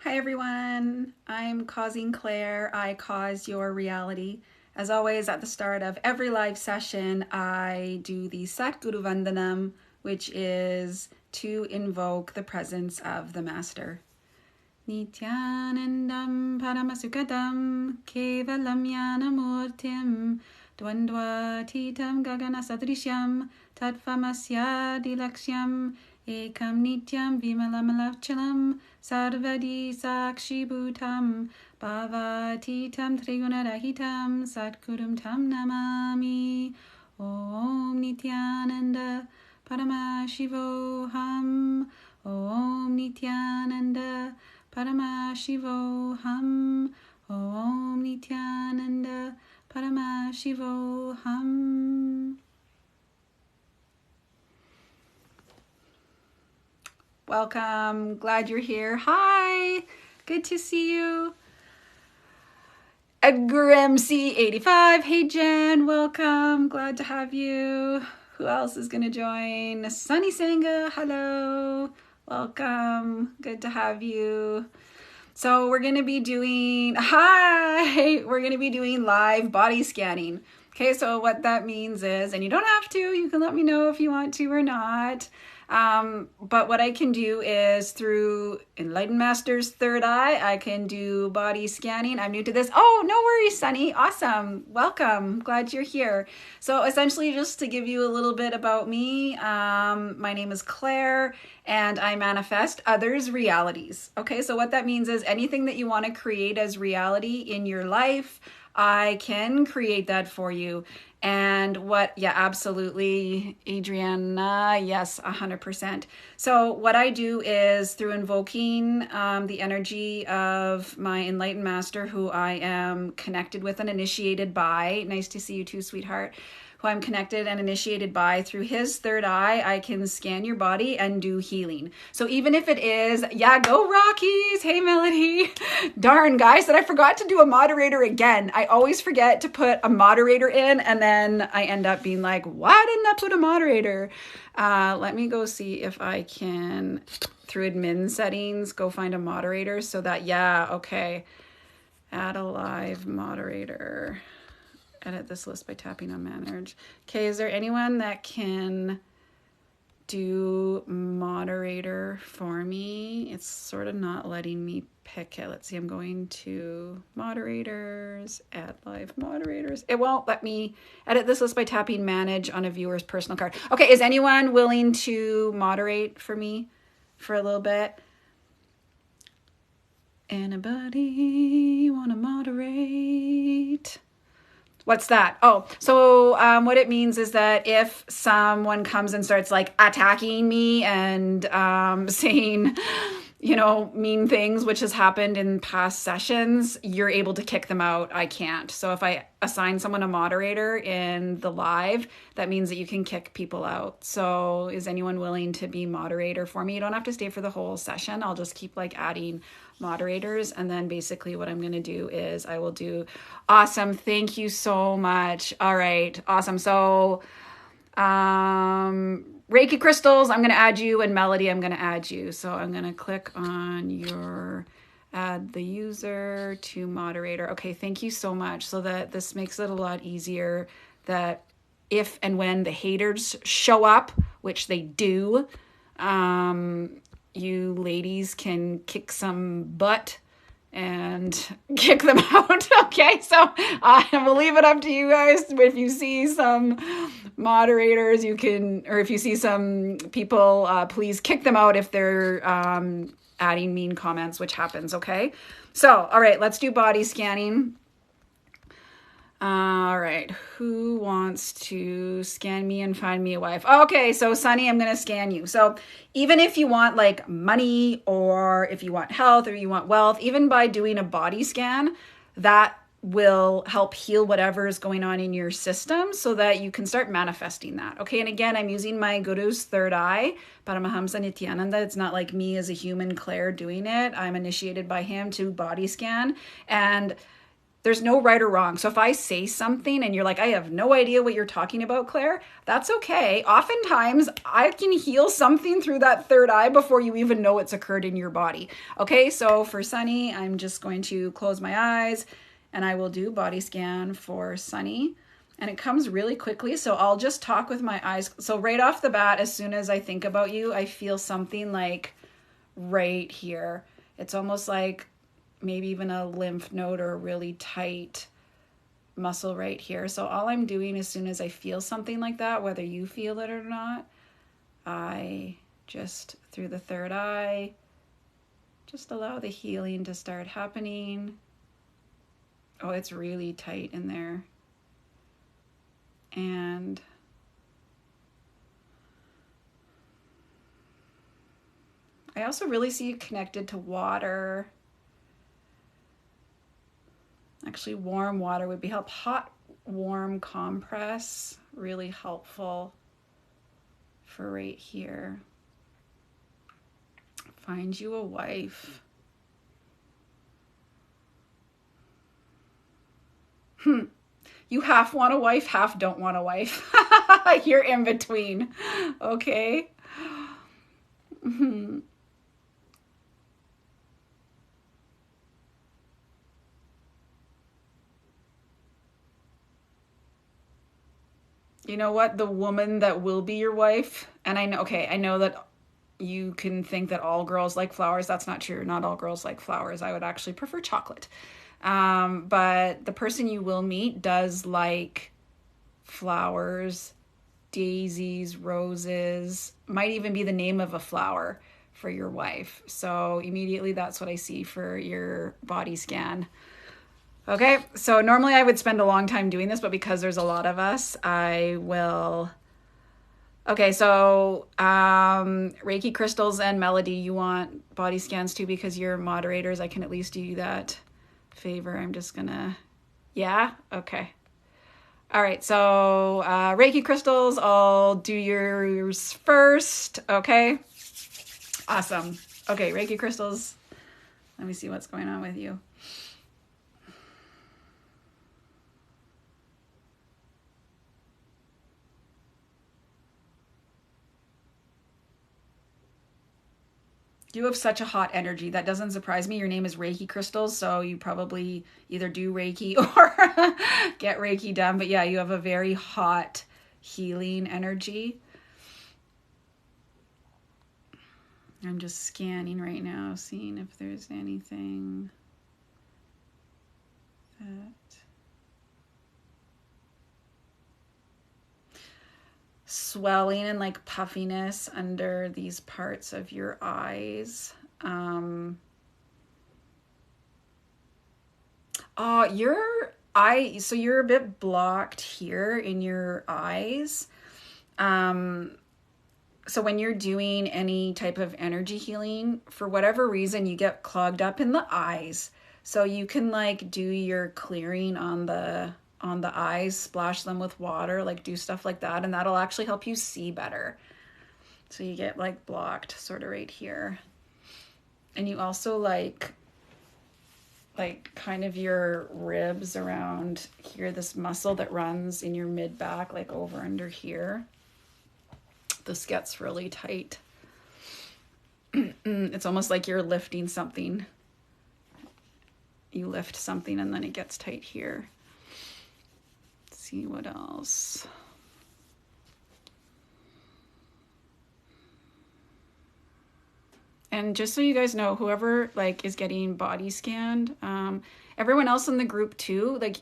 Hi everyone, I'm Causing Claire. I cause your reality. As always, at the start of every live session, I do the Satguru Vandanam, which is to invoke the presence of the Master. Nityanandam Paramasukadam Kevalam Yanamurtim Dvandvatitam Gagana Sadrishyam Tatvamasya Dilaksyam Ekam Nityam Vimalamalavchalam Sarvadi Sakshi Bhutam Bhavatitam Trigunarahitam Satkurum Tam Namami Om Nityananda Paramashivoham Om Nityananda Paramashivoham Om Nityananda Paramashivoham. Welcome, glad you're here. Hi, good to see you. Edgar MC85, hey Jen, welcome, glad to have you. Who else is gonna join? Sunny Sangha, hello, welcome, good to have you. So we're gonna be doing, we're gonna be doing live body scanning. Okay, so what that means is, and you don't have to, you can let me know if you want to or not. But what I can do is through Enlightened Master's third eye, I can do body scanning. I'm new to this. Oh, no worries, Sunny. Awesome. Welcome. Glad you're here. So essentially just to give you a little bit about me, my name is Claire and I manifest others' realities. Okay, so what that means is anything that you want to create as reality in your life, I can create that for you. And absolutely, Adriana, yes, 100%. So what I do is through invoking the energy of my enlightened master, who I am connected with and initiated by. Nice to see you too, sweetheart. Who I'm connected and initiated by, through his third eye, I can scan your body and do healing. So even if it is, go Rockies, hey Melody. Darn, guys, that I forgot to do a moderator again. I always forget to put a moderator in and then I end up being like, why didn't I put a moderator? Let me go see if I can, through admin settings, go find a moderator so that, okay. Add a live moderator. Edit this list by tapping on manage. Okay, is there anyone that can do moderator for me? It's sort of not letting me pick it. Let's see, I'm going to moderators, add live moderators. It won't let me edit this list by tapping manage on a viewer's personal card. Okay, is anyone willing to moderate for me for a little bit? Anybody want to moderate? What's that? Oh, so what it means is that if someone comes and starts like attacking me and saying, mean things, which has happened in past sessions, you're able to kick them out. I can't. So if I assign someone a moderator in the live, that means that you can kick people out. So is anyone willing to be moderator for me? You don't have to stay for the whole session. I'll just keep adding moderators, and then basically what I'm going to do is I will do awesome. Thank you so much. All right, awesome. So Reiki crystals, I'm going to add you, and Melody, I'm going to add you. So I'm going to click on your add the user to moderator. Okay, thank you so much. So that this makes it a lot easier that if and when the haters show up, which they do, you ladies can kick some butt and kick them out. Okay, so I will leave it up to you guys. If you see some moderators, you can, or if you see some people, please kick them out if they're adding mean comments, which happens. Okay, so all right, let's do body scanning. All right, who wants to scan me and find me a wife? Okay, so Sunny, I'm going to scan you. So even if you want money, or if you want health, or you want wealth, even by doing a body scan, that will help heal whatever is going on in your system so that you can start manifesting that. Okay, and again, I'm using my guru's third eye, Paramahamsa Nityananda. It's not like me as a human Claire doing it. I'm initiated by him to body scan, and There's no right or wrong. So if I say something and you're like, I have no idea what you're talking about, Claire, that's okay. Oftentimes I can heal something through that third eye before you even know it's occurred in your body. Okay, so for Sunny, I'm just going to close my eyes and I will do body scan for Sunny. And it comes really quickly, so I'll just talk with my eyes. So right off the bat, as soon as I think about you, I feel something like right here. It's almost like maybe even a lymph node or a really tight muscle right here. So all I'm doing as soon as I feel something like that, whether you feel it or not, I just, through the third eye, just allow the healing to start happening. Oh, it's really tight in there. And I also really see you connected to water. Actually, warm water would be help. Hot, warm compress, really helpful for right here. Find you a wife. You half want a wife, half don't want a wife. You're in between, okay? You know what? The woman that will be your wife, and I know, okay, I know that you can think that all girls like flowers. That's not true. Not all girls like flowers. I would actually prefer chocolate. But the person you will meet does like flowers, daisies, roses, might even be the name of a flower for your wife. So immediately that's what I see for your body scan. Okay, so normally I would spend a long time doing this, but because there's a lot of us, I will. Okay, so Reiki crystals and Melody, you want body scans too because you're moderators. I can at least do you that favor. I'm just gonna, yeah, okay. All right, so Reiki crystals, I'll do yours first, okay? Awesome. Okay, Reiki crystals, let me see what's going on with you. You have such a hot energy. That doesn't surprise me. Your name is Reiki Crystals, so you probably either do Reiki or get Reiki done. But yeah, you have a very hot healing energy. I'm just scanning right now, seeing if there's anything that... swelling and like puffiness under these parts of your eyes. So you're a bit blocked here in your eyes. So when you're doing any type of energy healing, for whatever reason, you get clogged up in the eyes. So you can like do your clearing on the eyes, splash them with water, like do stuff like that, and that'll actually help you see better. So you get like blocked sort of right here. And you also like kind of your ribs around here, this muscle that runs in your mid back, like over under here. This gets really tight. It's almost like you're lifting something. You lift something and then it gets tight here. Let's see what else. And just so you guys know, whoever like is getting body scanned, everyone else in the group too, like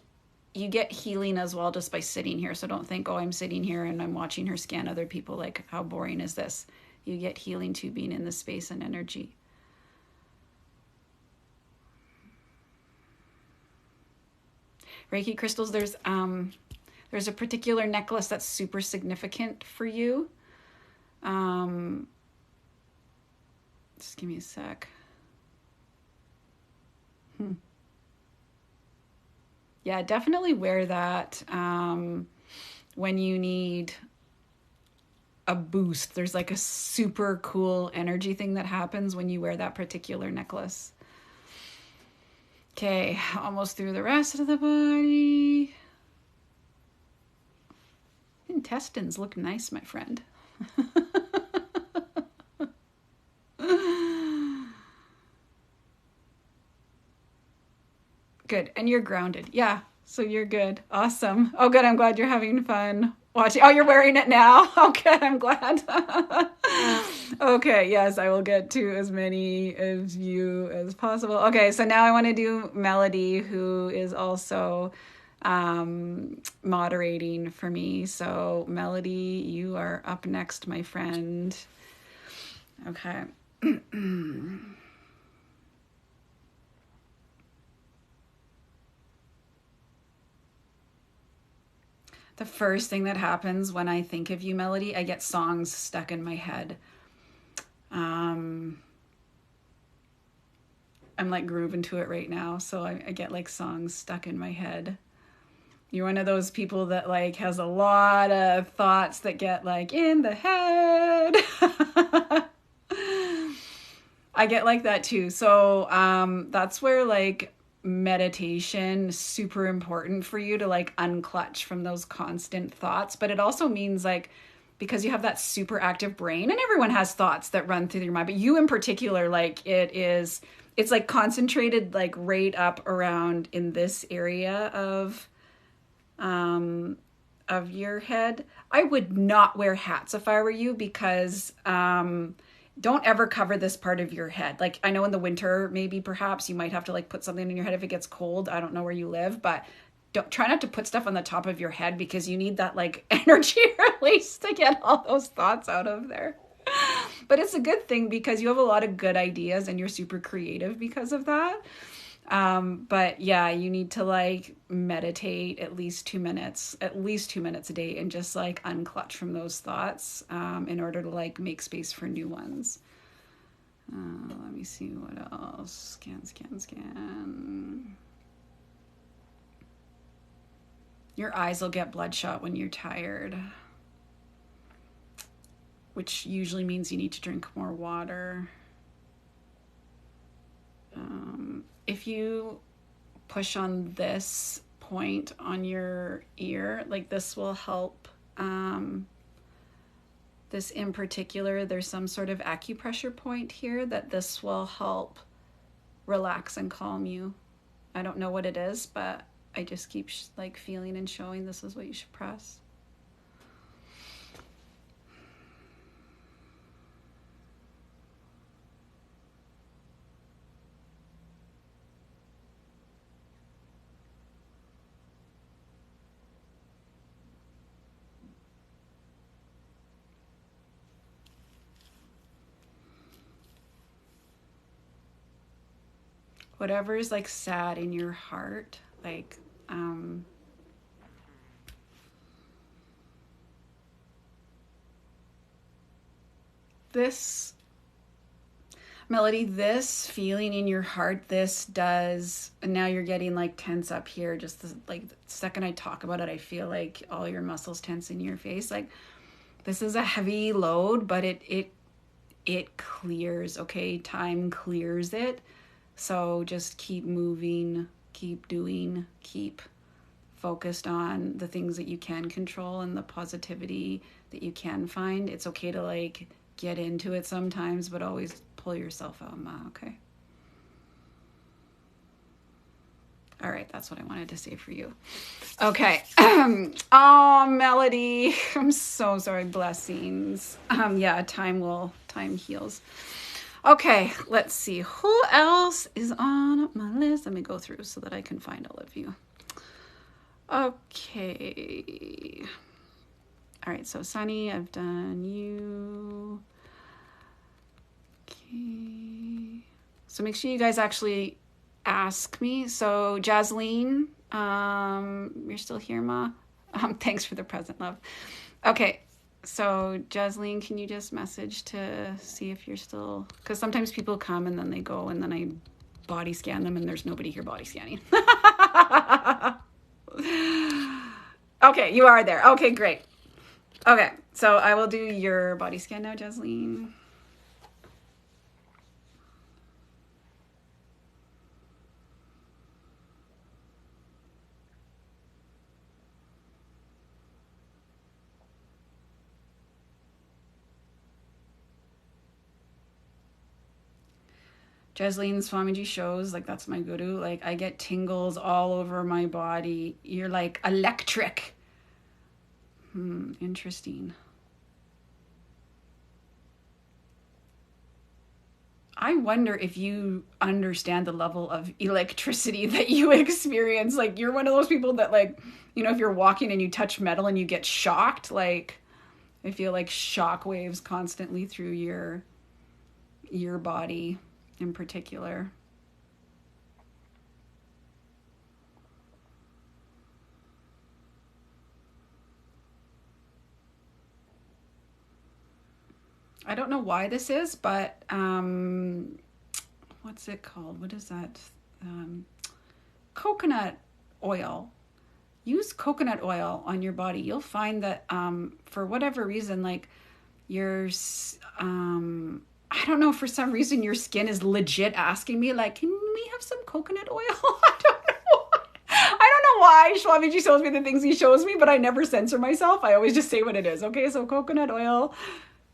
you get healing as well just by sitting here. So don't think, oh, I'm sitting here and I'm watching her scan other people. Like, how boring is this? You get healing too being in the space and energy. Reiki crystals, there's a particular necklace that's super significant for you. Just give me a sec. Yeah, definitely wear that when you need a boost. There's like a super cool energy thing that happens when you wear that particular necklace. Okay, almost through the rest of the body. Intestines look nice, my friend. Good. And you're grounded. Yeah. So you're good. Awesome. Oh, good. I'm glad you're having fun watching. Oh, you're wearing it now. Oh, good. I'm glad. Okay. Yes, I will get to as many of you as possible. Okay. So now I want to do Melody, who is also moderating for me. So Melody, you are up next, my friend. Okay. The first thing that happens when I think of you, Melody, I get songs stuck in my head. I'm like grooving to it right now, so I get like songs stuck in my head. You're one of those people that like has a lot of thoughts that get like in the head. I get like that too. So that's where like meditation is super important for you to like unclutch from those constant thoughts. But it also means like, because you have that super active brain, and everyone has thoughts that run through your mind, but you in particular, like it's like concentrated like right up around in this area of your head. I would not wear hats if I were you, because don't ever cover this part of your head. Like, I know in the winter, maybe perhaps you might have to like put something in your head if it gets cold. I don't know where you live, but try not to put stuff on the top of your head, because you need that like energy release to get all those thoughts out of there. But it's a good thing, because you have a lot of good ideas and you're super creative because of that. But yeah, you need to like meditate at least 2 minutes a day, and just like unclutch from those thoughts, in order to like make space for new ones. Let me see what else. Scan. Your eyes will get bloodshot when you're tired, which usually means you need to drink more water. If you push on this point on your ear, like this will help. This in particular, there's some sort of acupressure point here that this will help relax and calm you. I don't know what it is, but I just keep like feeling and showing this is what you should press. Whatever is like sad in your heart, like this Melody, this feeling in your heart, this does, and now you're getting like tense up here. Just like the second I talk about it, I feel like all your muscles tense in your face. Like, this is a heavy load, but it clears, okay? Time clears it. So just keep moving, keep doing, keep focused on the things that you can control and the positivity that you can find. It's okay to like get into it sometimes, but always pull yourself out, Ma, okay? All right, that's what I wanted to say for you. Okay. Oh, Melody, I'm so sorry. Blessings. Yeah, time heals. Okay, let's see. Who else is on my list? Let me go through so that I can find all of you. Okay. All right, so Sunny, I've done you. Okay. So make sure you guys actually ask me. So Jasleen, you're still here, Ma? Thanks for the present, love. Okay. So Jasleen, can you just message to see if you're still, because sometimes people come and then they go and then I body scan them and there's nobody here body scanning. Okay, you are there. Okay, great. Okay, so I will do your body scan now, Jasleen. Jasleen Swamiji shows, like that's my guru. Like I get tingles all over my body. You're like electric. Interesting. I wonder if you understand the level of electricity that you experience. Like you're one of those people that like, you know, if you're walking and you touch metal and you get shocked, like I feel like shock waves constantly through your body in particular. I don't know why this is, but what's it called? What is that? Coconut oil. Use coconut oil on your body. You'll find that for whatever reason, like your, I don't know, for some reason your skin is legit asking me like, can we have some coconut oil? I don't know. I don't know why Swamiji shows me the things he shows me, but I never censor myself. I always just say what it is. Okay, so coconut oil.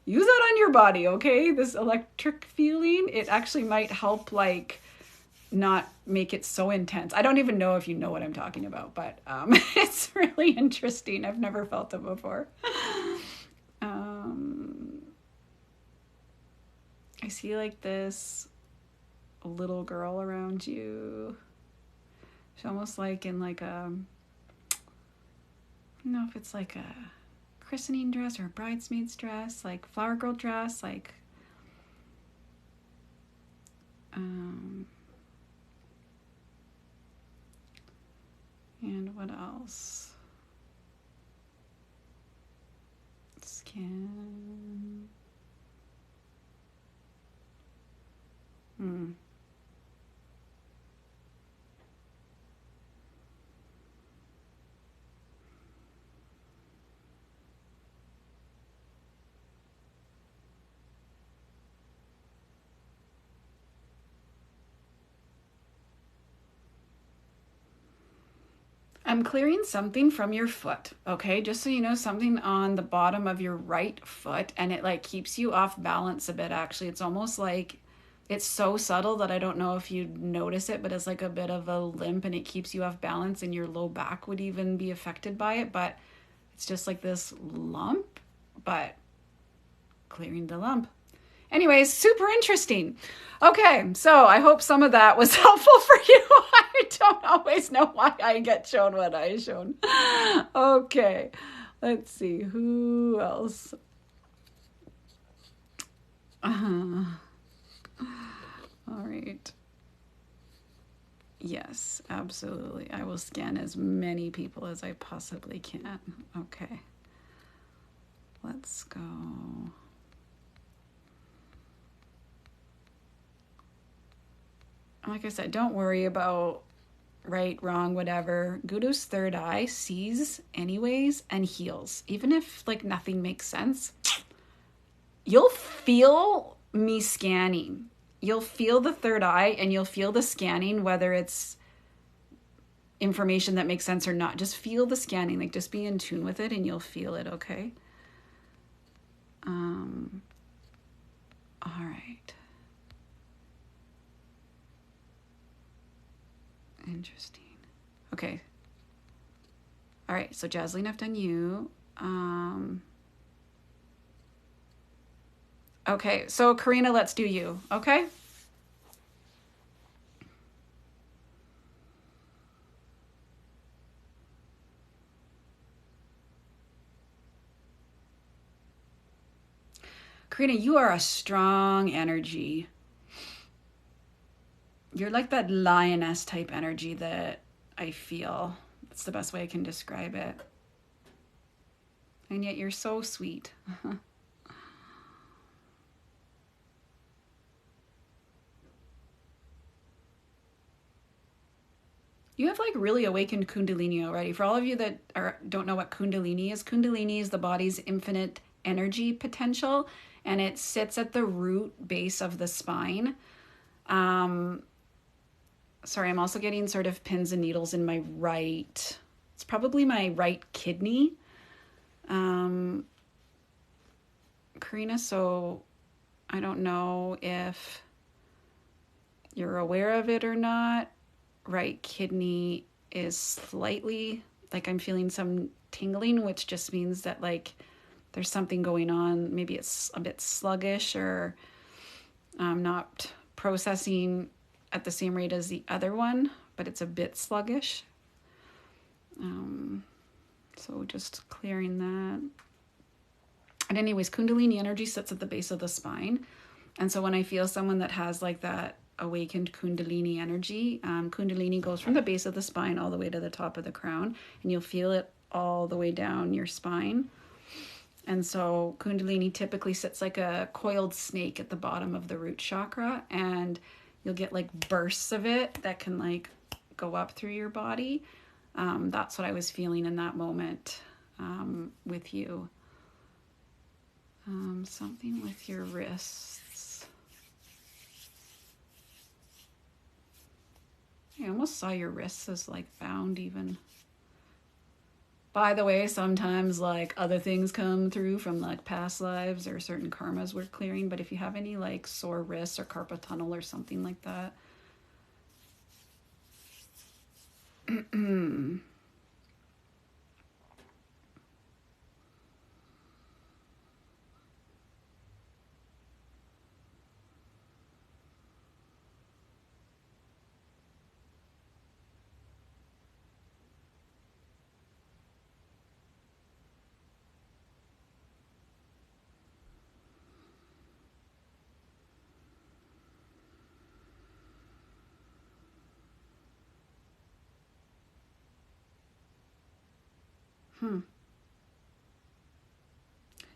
Use that on your body, okay? This electric feeling, it actually might help like not make it so intense. I don't even know if you know what I'm talking about, but it's really interesting. I've never felt it before. I see like this little girl around you. She's almost like in like a, I don't know if it's like a christening dress or a bridesmaid's dress, like flower girl dress, like and what else? Skin. I'm clearing something from your foot, okay? Just so you know, something on the bottom of your right foot, and it like keeps you off balance a bit, actually. It's almost like it's so subtle that I don't know if you'd notice it, but it's like a bit of a limp and it keeps you off balance, and your low back would even be affected by it, but it's just like this lump, but clearing the lump. Anyways, super interesting. Okay, so I hope some of that was helpful for you. I don't always know why I get shown what I shown. Okay, let's see. Who else? All right. Yes, absolutely. I will scan as many people as I possibly can. Okay. Let's go. Like I said, don't worry about right, wrong, whatever. Guru's third eye sees anyways and heals. Even if like nothing makes sense, you'll feel me scanning. You'll feel the third eye and you'll feel the scanning, whether it's information that makes sense or not. Just feel the scanning, like just be in tune with it and you'll feel it, okay? All right. Interesting. Okay. All right, so Jasleen, I've done you. Okay, so Karina, let's do you, okay? Karina, you are a strong energy. You're like that lioness type energy that I feel. That's the best way I can describe it. And yet you're so sweet. You have like really awakened Kundalini already. For all of you that don't know what Kundalini is the body's infinite energy potential, and it sits at the root base of the spine. Sorry, I'm also getting sort of pins and needles in my right, it's probably my right kidney. Karina, so I don't know if you're aware of it or not. Right kidney is slightly, like I'm feeling some tingling, which just means that like there's something going on. Maybe it's a bit sluggish, or not processing at the same rate as the other one, but it's a bit sluggish. So just clearing that. And anyways, Kundalini energy sits at the base of the spine. And so when I feel someone that has like that awakened Kundalini energy, Kundalini goes from the base of the spine all the way to the top of the crown, and you'll feel it all the way down your spine. And so Kundalini typically sits like a coiled snake at the bottom of the root chakra, and you'll get like bursts of it that can like go up through your body. That's what I was feeling in that moment with you. Something with your wrists. I almost saw your wrists as like bound even. By the way, sometimes like other things come through from like past lives or certain karmas we're clearing. But if you have any like sore wrists or carpal tunnel or something like that,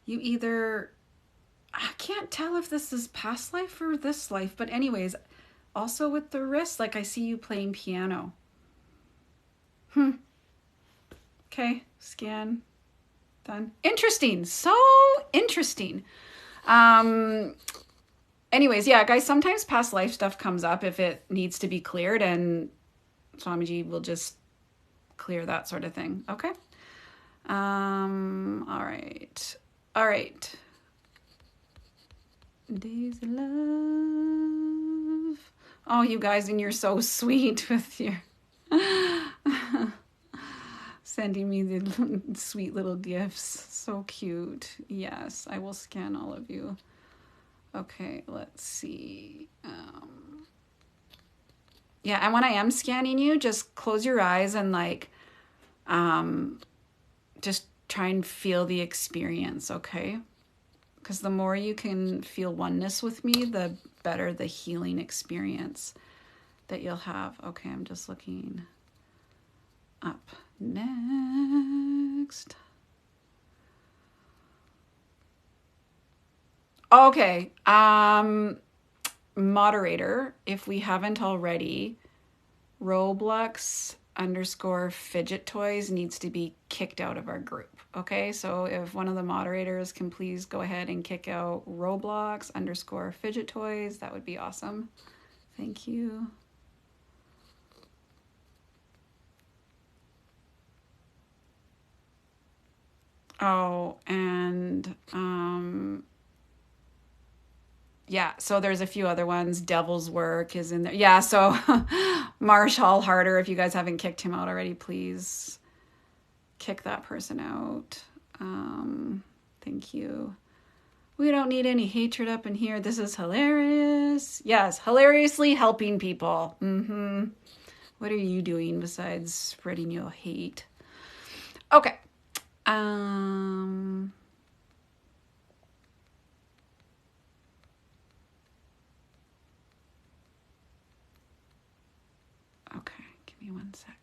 you either, I can't tell if this is past life or this life, but anyways, also with the wrist, like I see you playing piano. Okay, scan, done. Interesting, so interesting. Anyways, yeah, guys, sometimes past life stuff comes up if it needs to be cleared, and Swamiji will just clear that sort of thing. Okay. All right. All right. Days of love. Oh, you guys, and you're so sweet with your sending me the sweet little gifts. So cute. Yes, I will scan all of you. Okay, let's see. Yeah, and when I am scanning you, just close your eyes and like just try and feel the experience, okay? Because the more you can feel oneness with me, the better the healing experience that you'll have. Okay, I'm just looking up next. Okay, moderator, if we haven't already, Roblox_fidget toys needs to be kicked out of our group. Okay, so if one of the moderators can please go ahead and kick out Roblox_fidget toys, that would be awesome. Thank you. Oh, and yeah, so there's a few other ones. Devil's Work is in there. Yeah, so Marshall Harder, if you guys haven't kicked him out already, please kick that person out. Thank you. We don't need any hatred up in here. This is hilarious. Yes, hilariously helping people. What are you doing besides spreading your hate? Okay. Okay, give me one sec.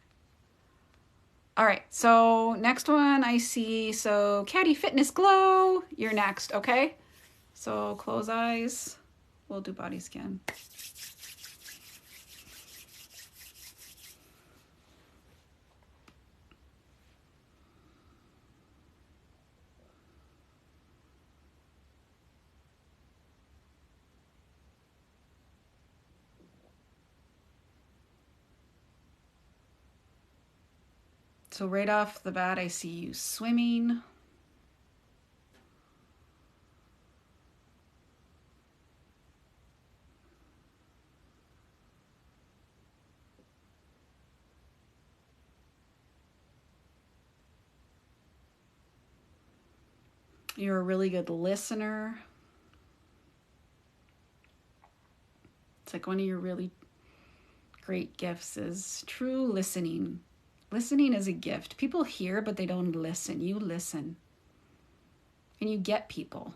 All right, so next one I see, so Caddy Fitness Glow, you're next, okay? So close eyes, we'll do body scan. So right off the bat, I see you swimming. You're a really good listener. It's like one of your really great gifts is true listening. Listening is a gift. People hear, but they don't listen. You listen. And you get people.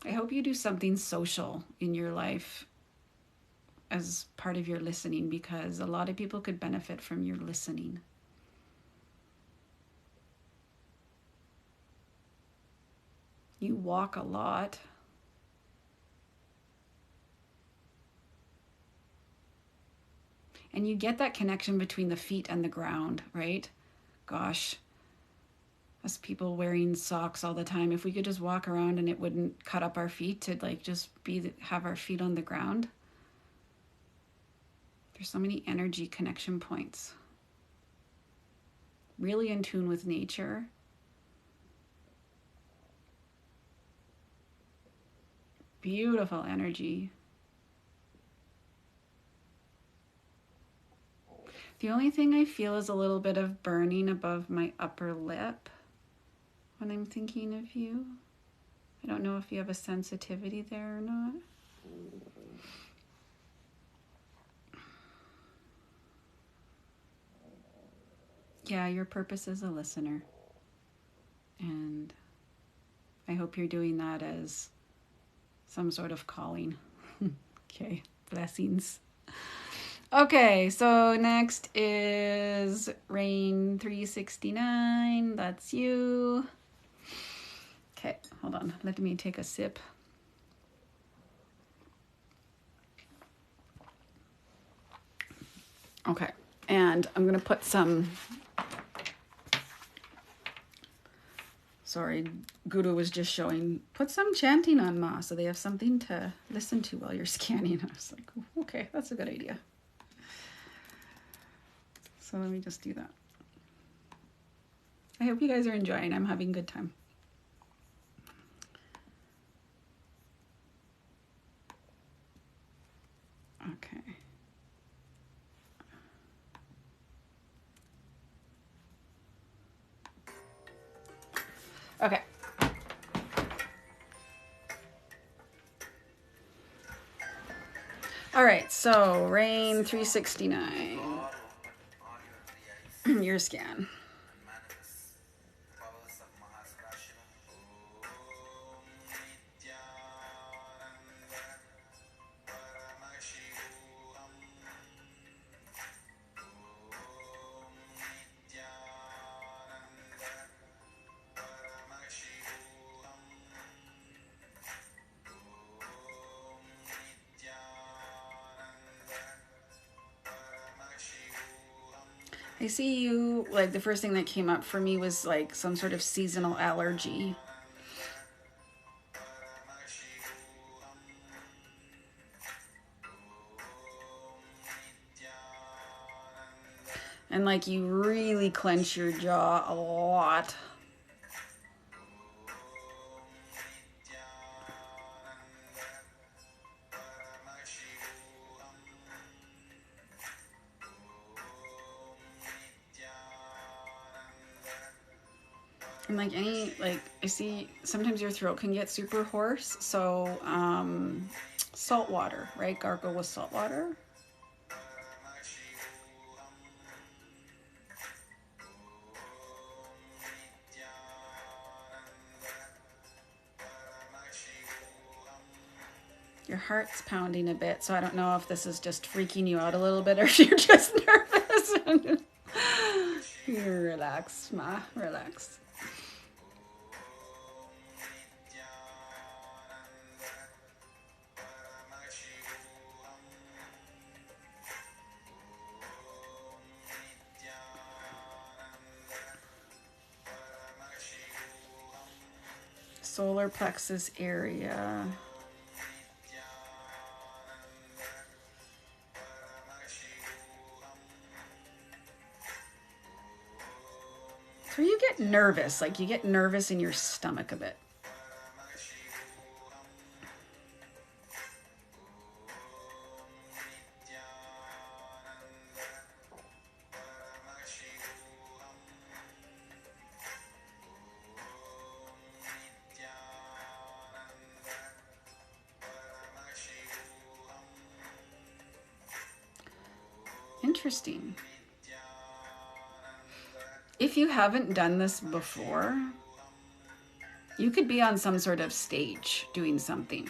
I hope you do something social in your life as part of your listening, because a lot of people could benefit from your listening. You walk a lot. And you get that connection between the feet and the ground, right? Gosh, us people wearing socks all the time, if we could just walk around and it wouldn't cut up our feet to like just have our feet on the ground. There's so many energy connection points. Really in tune with nature. Beautiful energy. The only thing I feel is a little bit of burning above my upper lip when I'm thinking of you. I don't know if you have a sensitivity there or not. Yeah, your purpose is a listener. And I hope you're doing that as some sort of calling. Okay, blessings. Okay, so next is Rain 369. That's you. Okay, hold on. Let me take a sip. Okay, and I'm going to put some... Sorry, Guru was just showing, put some chanting on Ma so they have something to listen to while you're scanning. I was like, okay, that's a good idea. So let me just do that. I hope you guys are enjoying. I'm having a good time. Okay. Okay. All right, so Rain 369. Your scan. I see you, like the first thing that came up for me was like some sort of seasonal allergy. And like you really clench your jaw a lot. And like I see sometimes your throat can get super hoarse. So salt water, right? Gargle with salt water. Your heart's pounding a bit, so I don't know if this is just freaking you out a little bit or if you're just nervous. You relax, Ma, relax. Solar plexus area. So you get nervous, like you get nervous in your stomach a bit. Interesting. If you haven't done this before, you could be on some sort of stage doing something.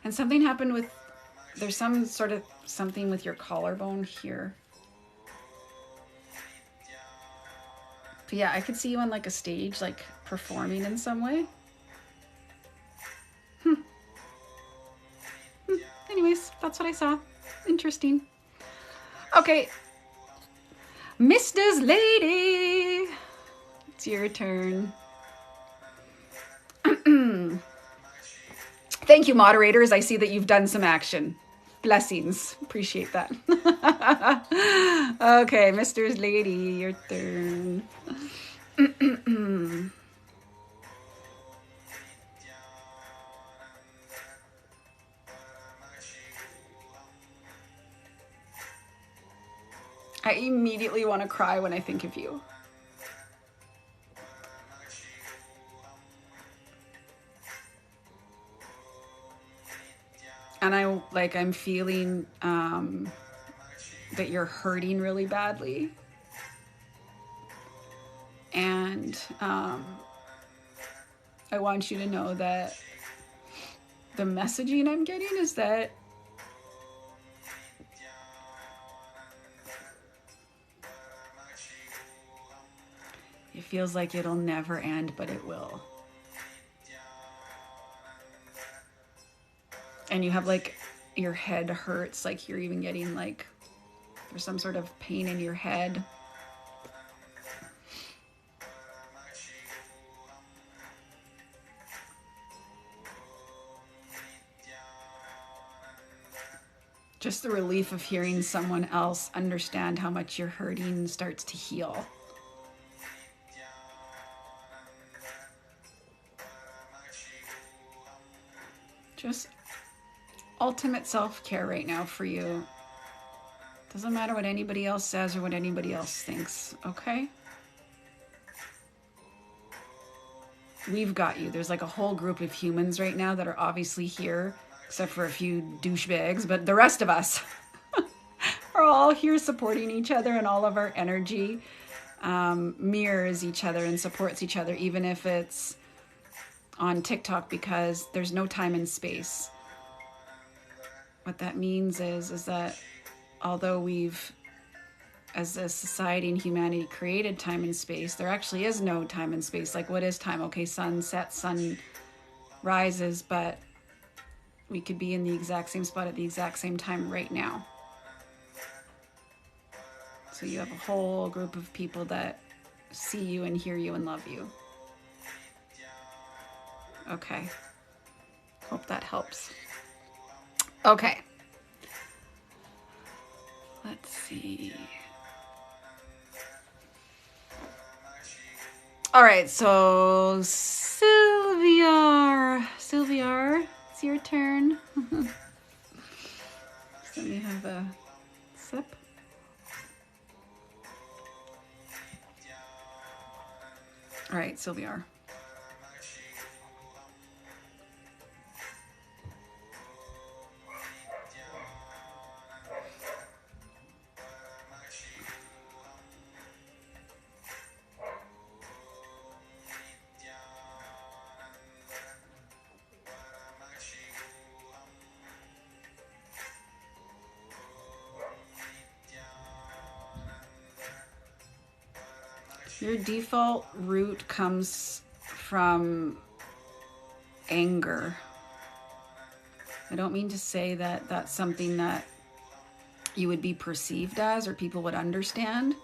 And something happened with, there's some sort of something with your collarbone here. But yeah, I could see you on like a stage, like performing in some way. Anyways, that's what I saw. Interesting. Okay. Mister's lady. It's your turn. Thank you, moderators. I see that you've done some action. Blessings. Appreciate that. Okay, Mister's lady, your turn. I immediately want to cry when I think of you. And I'm feeling that you're hurting really badly. And I want you to know that the messaging I'm getting is that it feels like it'll never end, but it will. And you have like, your head hurts, like you're even getting like, there's some sort of pain in your head. Just the relief of hearing someone else understand how much you're hurting starts to heal. Just ultimate self-care right now for you. Doesn't matter what anybody else says or what anybody else thinks, okay? We've got you. There's like a whole group of humans right now that are obviously here, except for a few douchebags, but the rest of us are all here supporting each other, and all of our energy mirrors each other and supports each other, even if it's on TikTok, because there's no time and space. What that means is that although we've, as a society and humanity, created time and space, there actually is no time and space. Like, what is time? Okay, sun sets, sun rises, but we could be in the exact same spot at the exact same time right now. So you have a whole group of people that see you and hear you and love you. Okay. Hope that helps. Okay. Let's see. All right, so Sylvia, it's your turn. So let me have a sip. All right, Sylvia. Your default root comes from anger. I don't mean to say that that's something that you would be perceived as or people would understand,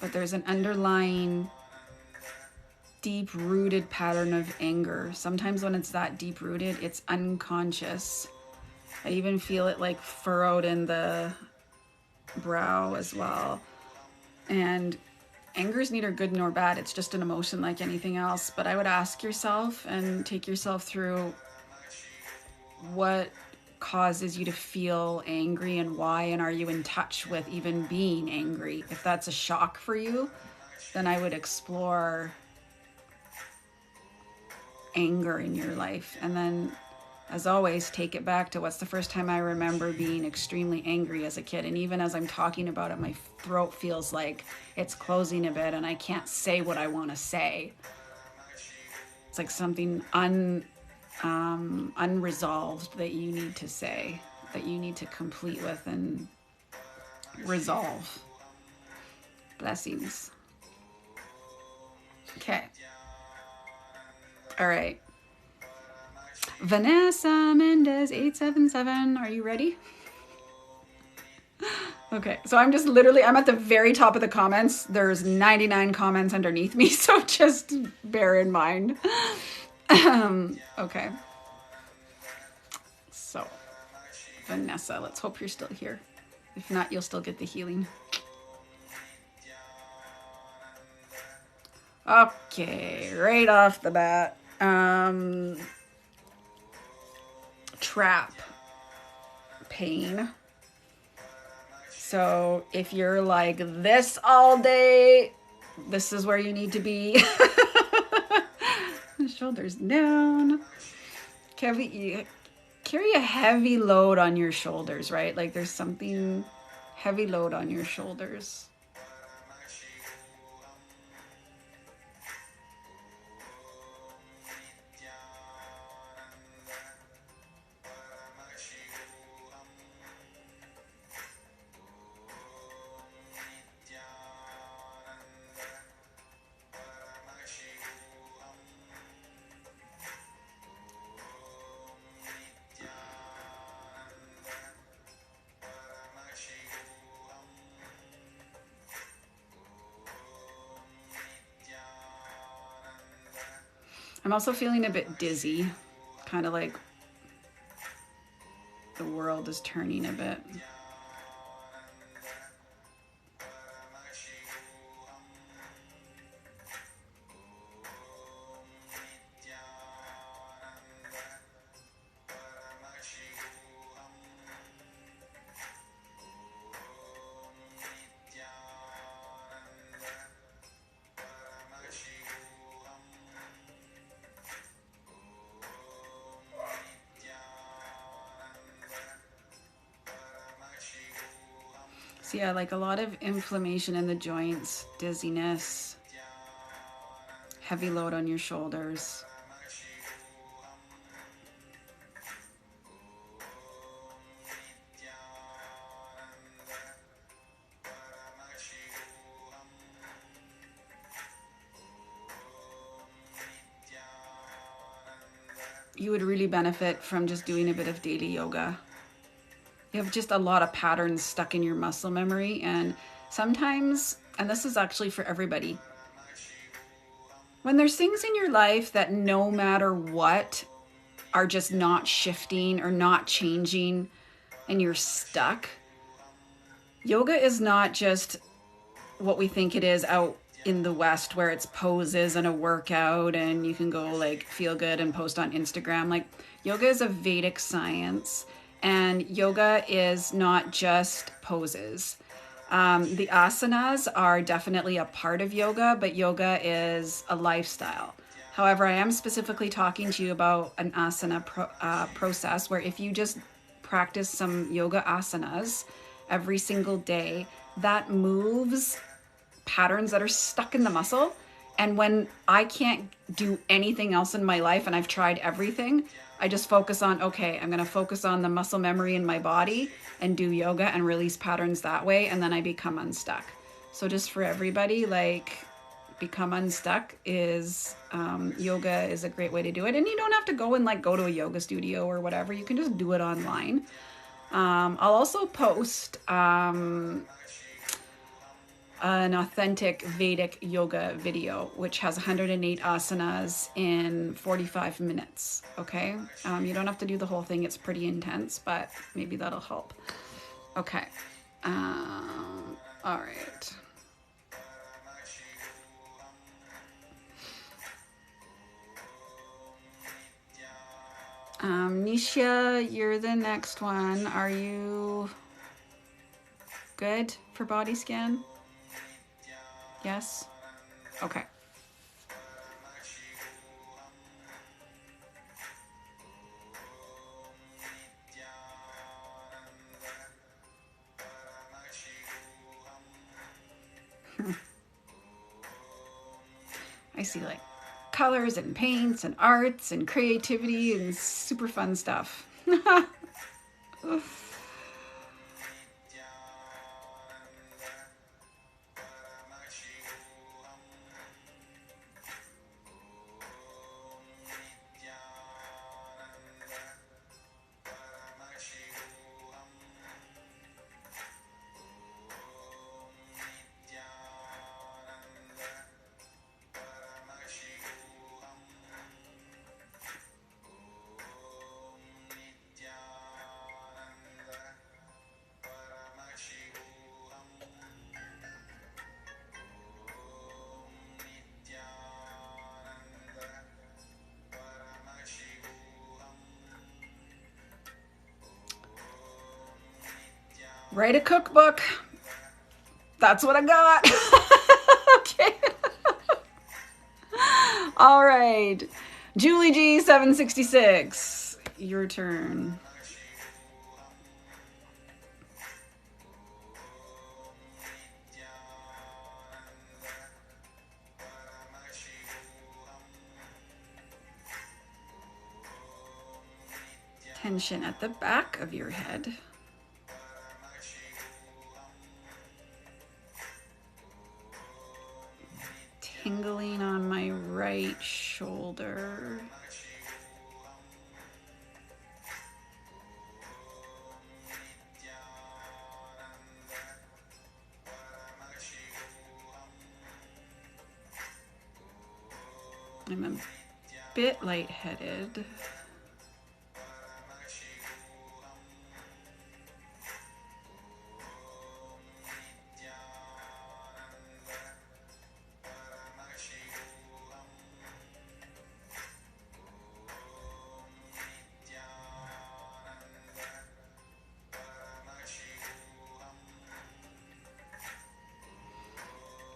but there's an underlying deep-rooted pattern of anger. Sometimes when it's that deep-rooted, it's unconscious. I even feel it like furrowed in the brow as well. And anger is neither good nor bad. It's just an emotion like anything else. But I would ask yourself and take yourself through what causes you to feel angry and why, and are you in touch with even being angry? If that's a shock for you, then I would explore anger in your life. And then as always, take it back to what's the first time I remember being extremely angry as a kid. And even as I'm talking about it, my throat feels like it's closing a bit and I can't say what I want to say. It's like something unresolved that you need to say, that you need to complete with and resolve. Blessings. Okay. All right. Vanessa Mendez 877. Are you ready? Okay. So I'm just literally, I'm at the very top of the comments. There's 99 comments underneath me. So just bear in mind. Okay. So Vanessa, let's hope you're still here. If not, you'll still get the healing. Okay, right off the bat, trap pain. So if you're like this all day, this is where you need to be. Shoulders down. Carry a heavy load on your shoulders, right? Like there's something heavy load on your shoulders. I'm also feeling a bit dizzy, kind of like the world is turning a bit. So yeah, like a lot of inflammation in the joints, dizziness, heavy load on your shoulders. You would really benefit from just doing a bit of daily yoga. You have just a lot of patterns stuck in your muscle memory, and sometimes, and this is actually for everybody, when there's things in your life that no matter what are just not shifting or not changing and you're stuck, yoga is not just what we think it is out in the West where it's poses and a workout and you can go like feel good and post on Instagram. Like yoga is a Vedic science. And yoga is not just poses. The asanas are definitely a part of yoga, but yoga is a lifestyle. However, I am specifically talking to you about an asana process where if you just practice some yoga asanas every single day, that moves patterns that are stuck in the muscle. And when I can't do anything else in my life and I've tried everything, I just focus on, okay, I'm going to focus on the muscle memory in my body and do yoga and release patterns that way. And then I become unstuck. So just for everybody, like become unstuck is, yoga is a great way to do it. And you don't have to go and like go to a yoga studio or whatever. You can just do it online. I'll also post, an authentic Vedic yoga video, which has 108 asanas in 45 minutes. Okay. You don't have to do the whole thing. It's pretty intense, but maybe that'll help. Okay. All right. Nisha, you're the next one. Are you good for body scan? Yes? Okay. see like colors and paints and arts and creativity and super fun stuff. Write a cookbook. That's what I got. Okay. All right. Julie G 766. Your turn. Tension at the back of your head. Tingling on my right shoulder. I'm a bit lightheaded.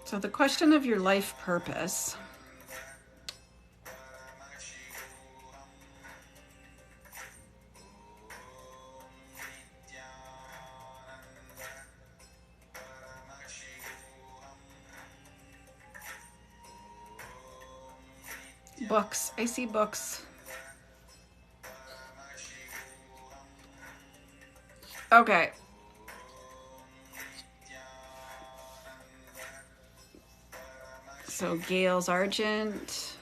So the question of your life purpose. Books. I see books. Okay. So Gale's Argent.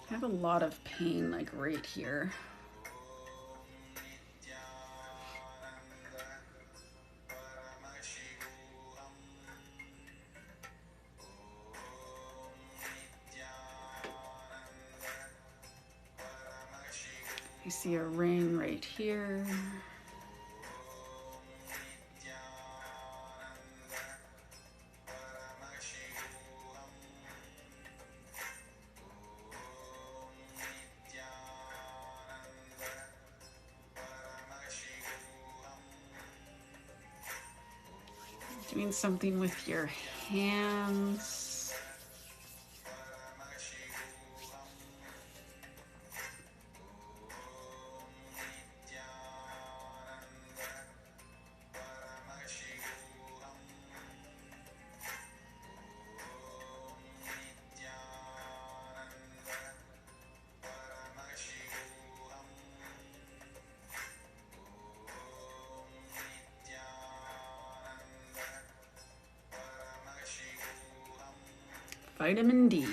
I have a lot of pain like right here. I see a ring right here. Doing something with your hands. Vitamin D.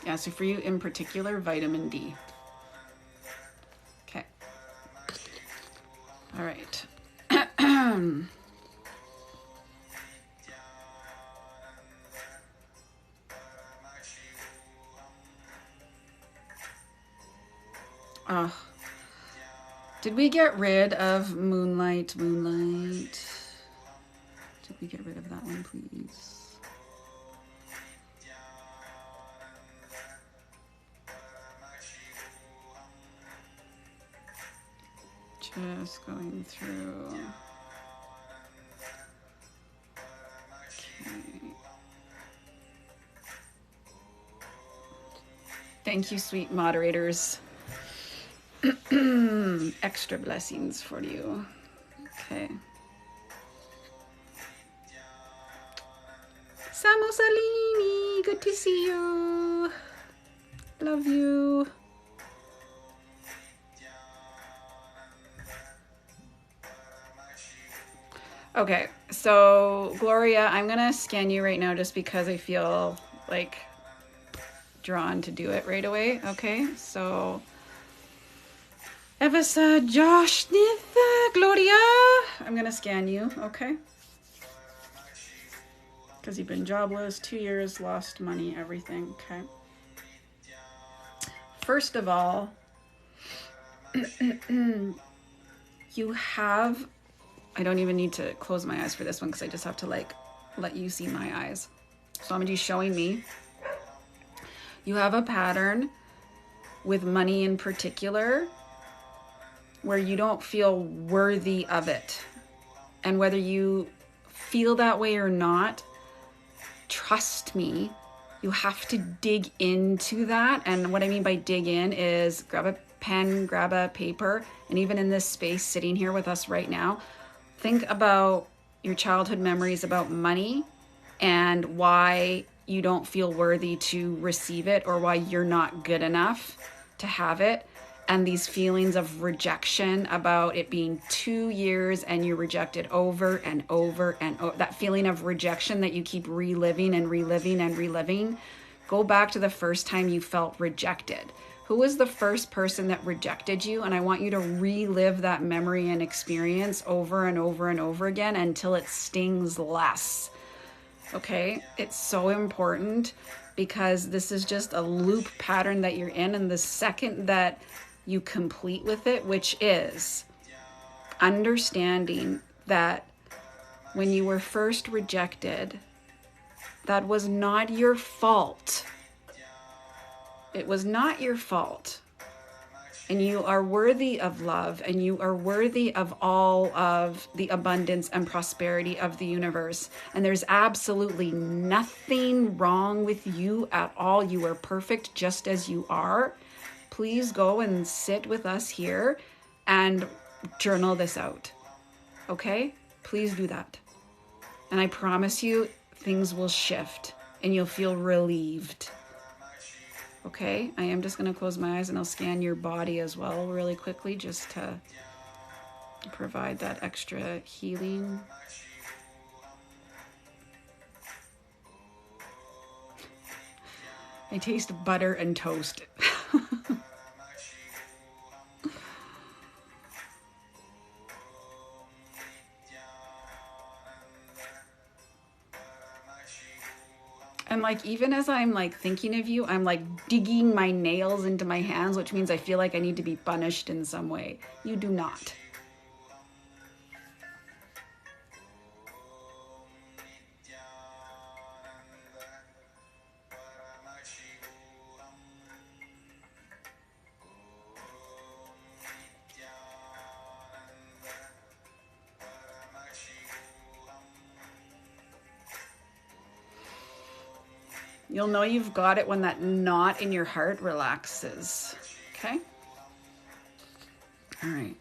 Yeah, so for you in particular, vitamin D. Okay. All right. Did we get rid of moonlight? Moonlight. Did Let me get rid of that one, please. Just going through. Okay. Thank you, sweet moderators. Extra blessings for you. Okay. Samu Salini, good to see you. Love you. Okay, so Gloria, I'm gonna scan you right now just because I feel like drawn to do it right away. Okay, so Evasa, Josh, Nitha, Gloria, I'm gonna scan you, okay? Because you've been jobless, 2 years, lost money, everything, okay? First of all, you have, I don't even need to close my eyes for this one because I just have to like let you see my eyes. So I'm just showing me. You have a pattern with money in particular where you don't feel worthy of it. And whether you feel that way or not, trust me, you have to dig into that. And what I mean by dig in is grab a pen, grab a paper, and even in this space sitting here with us right now, think about your childhood memories about money and why you don't feel worthy to receive it or why you're not good enough to have it. And these feelings of rejection about it being 2 years and you're rejected over and over and over. That feeling of rejection that you keep reliving and reliving and reliving. Go back to the first time you felt rejected. Who was the first person that rejected you? And I want you to relive that memory and experience over and over and over again until it stings less. Okay? It's so important because this is just a loop pattern that you're in. And the second that you complete with it, which is understanding that when you were first rejected, that was not your fault. It was not your fault. And you are worthy of love, and you are worthy of all of the abundance and prosperity of the universe. And there's absolutely nothing wrong with you at all. You are perfect just as you are. Please go and sit with us here and journal this out. Okay? Please do that. And I promise you, things will shift and you'll feel relieved. Okay? I am just going to close my eyes and I'll scan your body as well really quickly just to provide that extra healing. I taste butter and toast. And like, even as I'm like thinking of you, I'm like digging my nails into my hands, which means I feel like I need to be punished in some way. You do not. You'll know you've got it when that knot in your heart relaxes. Okay? All right.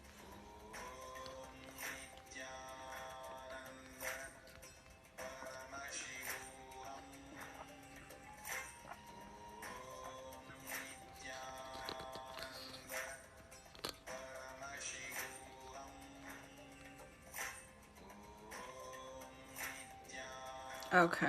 Okay.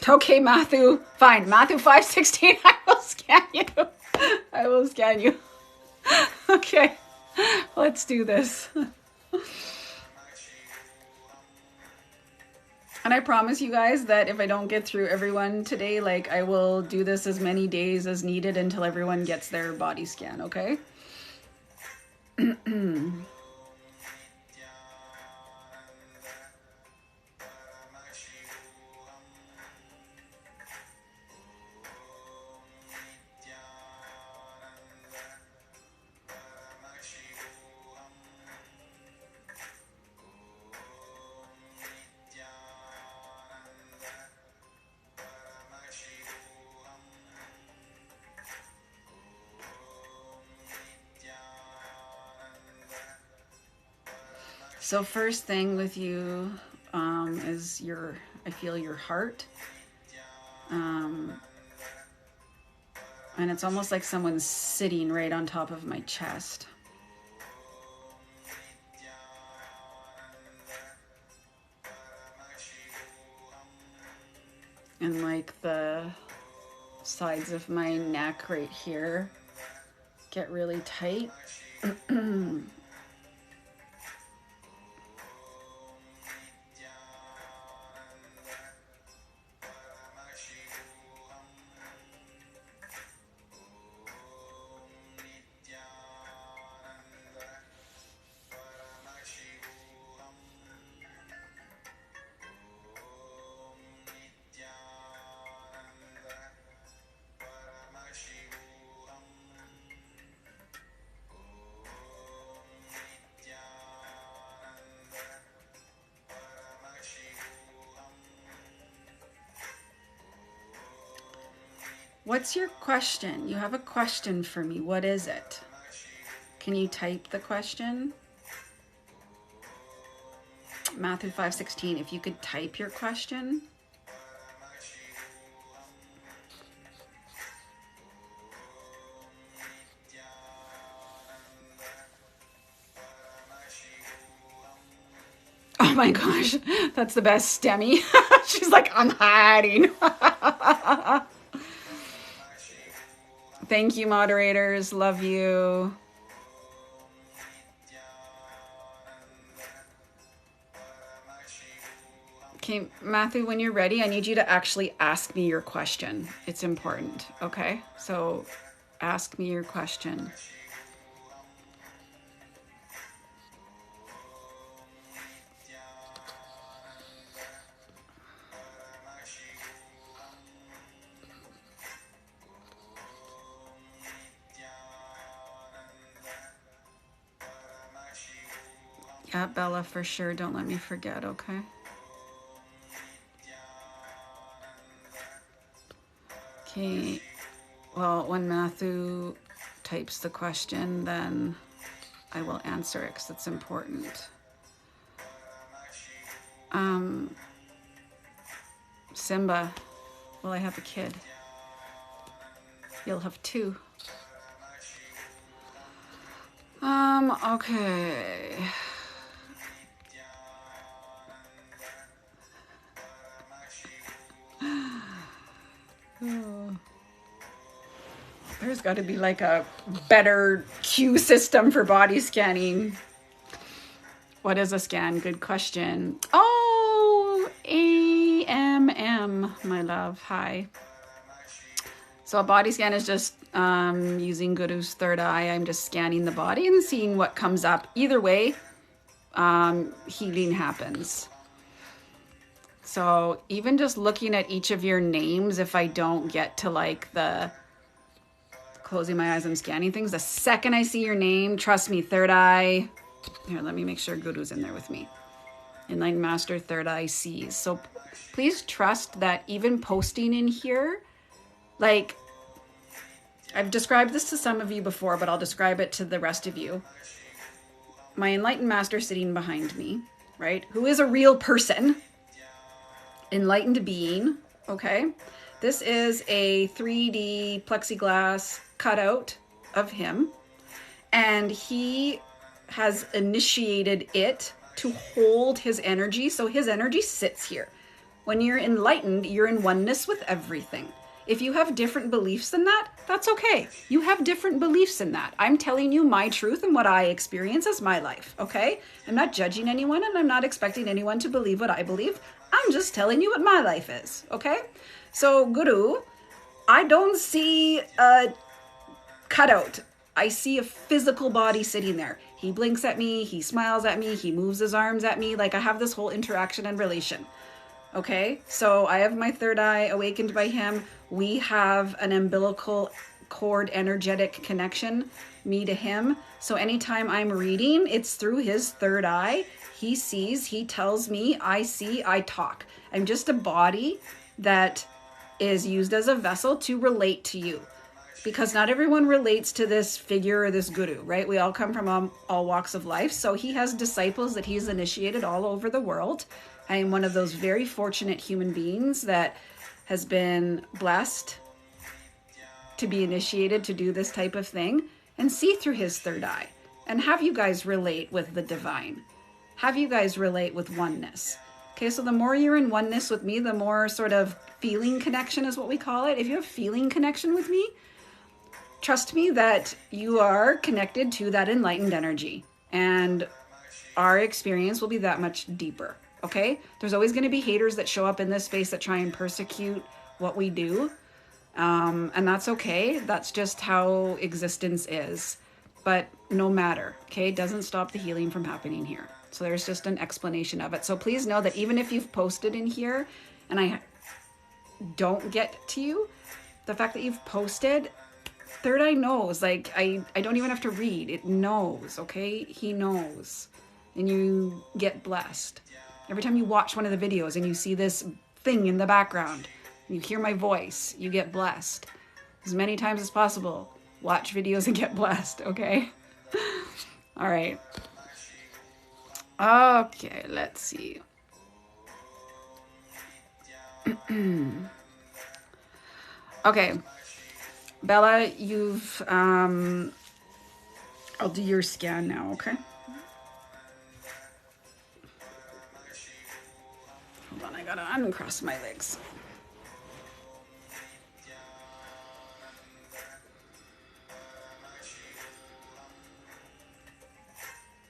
Okay, Matthew. Fine. Matthew 5:16. I will scan you. I will scan you. Okay. Let's do this. And I promise you guys that if I don't get through everyone today, like I will do this as many days as needed until everyone gets their body scan, okay? So first thing with you is I feel your heart. And it's almost like someone's sitting right on top of my chest. And like the sides of my neck right here get really tight. What's your question? You have a question for me. What is it? Can you type the question? Matthew 5:16, if you could type your question. Oh my gosh, that's the best STEMI. She's like, I'm hiding. Thank you, moderators. Love you. Okay, Matthew, when you're ready, I need you to actually ask me your question. It's important, okay? So ask me your question. Yeah, Bella, for sure. Don't let me forget, okay? Okay. Well, when Matthew types the question, then I will answer it because it's important. Simba, will I have a kid? You'll have two. Okay. Oh. There's got to be like a better queue system for body scanning. What is a scan? Good question. Oh, AMM, my love. Hi. So a body scan is just using Guru's third eye. I'm just scanning the body and seeing what comes up. Either way, healing happens. So even just looking at each of your names, if I don't get to like the closing my eyes and scanning things, the second I see your name, trust me, third eye. Here, let me make sure Guru's in there with me. Enlightened Master, third eye sees. So please trust that even posting in here, like I've described this to some of you before, but I'll describe it to the rest of you. My Enlightened Master sitting behind me, right? Who is a real person, enlightened being, okay? This is a 3D plexiglass cutout of him, and he has initiated it to hold his energy. So his energy sits here. When you're enlightened, you're in oneness with everything. If you have different beliefs than that, that's okay. You have different beliefs in that. I'm telling you my truth and what I experience as my life, okay? I'm not judging anyone and I'm not expecting anyone to believe what I believe. I'm just telling you what my life is, okay? So, Guru, I don't see a cutout. I see a physical body sitting there. He blinks at me, he smiles at me, he moves his arms at me. Like I have this whole interaction and relation. Okay, so I have my third eye awakened by him. We have an umbilical cord energetic connection, me to him. So anytime I'm reading, it's through his third eye. He sees, he tells me, I see, I talk. I'm just a body that is used as a vessel to relate to you. Because not everyone relates to this figure or this guru, right? We all come from all walks of life. So he has disciples that he's initiated all over the world. I am one of those very fortunate human beings that has been blessed to be initiated to do this type of thing and see through his third eye and have you guys relate with the divine. Have you guys relate with oneness. Okay, so the more you're in oneness with me, the more sort of feeling connection is what we call it. If you have feeling connection with me, trust me that you are connected to that enlightened energy and our experience will be that much deeper. Okay? There's always going to be haters that show up in this space that try and persecute what we do. And that's okay. That's just how existence is. But no matter, okay? It doesn't stop the healing from happening here. So there's just an explanation of it. So please know that even if you've posted in here and I don't get to you, the fact that you've posted, third eye knows. Like, I don't even have to read. It knows, okay? He knows. And you get blessed. Every time you watch one of the videos and you see this thing in the background, you hear my voice, you get blessed. As many times as possible, watch videos and get blessed, okay? All right. Okay, let's see. Okay. Bella, you've, I'll do your scan now, okay? Hold on, I gotta uncross my legs.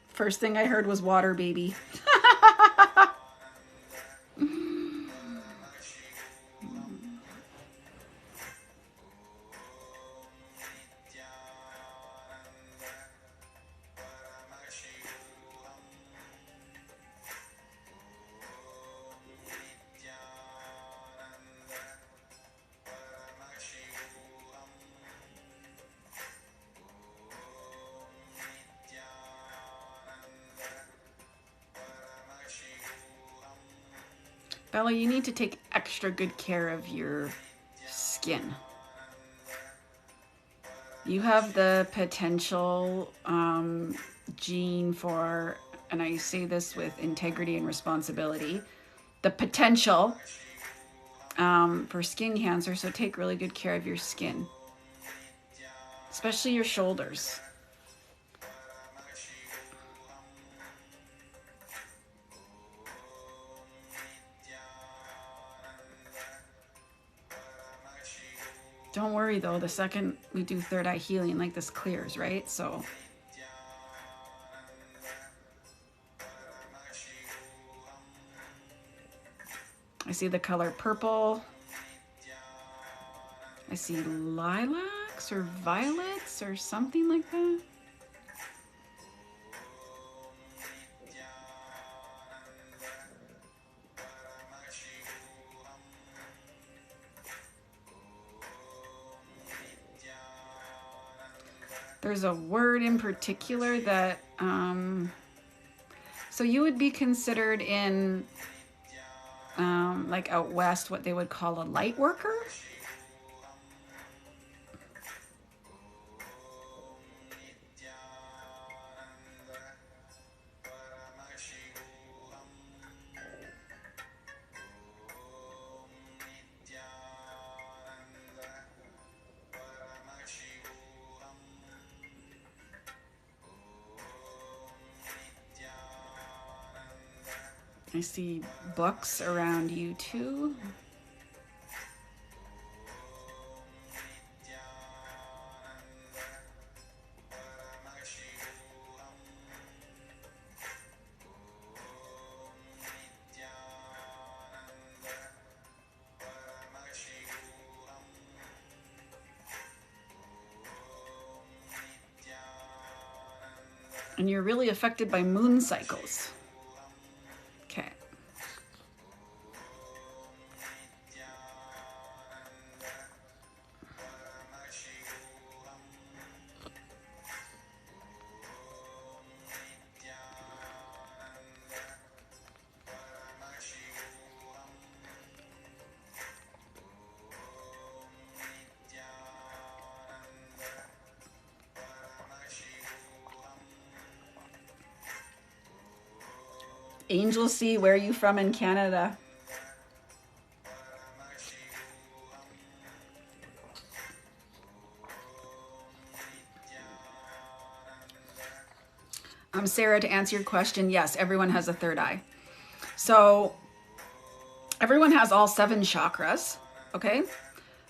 First thing I heard was water, baby. Bella, you need to take extra good care of your skin. You have the potential gene for, and I say this with integrity and responsibility, the potential for skin cancer, so take really good care of your skin, especially your shoulders. Don't worry though, the second we do third eye healing, like this clears, right? So I see the color purple. I see lilacs or violets or something like that. There's a word in particular that, so you would be considered in, like out west, what they would call a light worker. I see books around you too. And you're really affected by moon cycles. Okay. Angel C, where are you from in Canada? Sarah, to answer your question, yes, everyone has a third eye. So everyone has all 7 chakras, okay?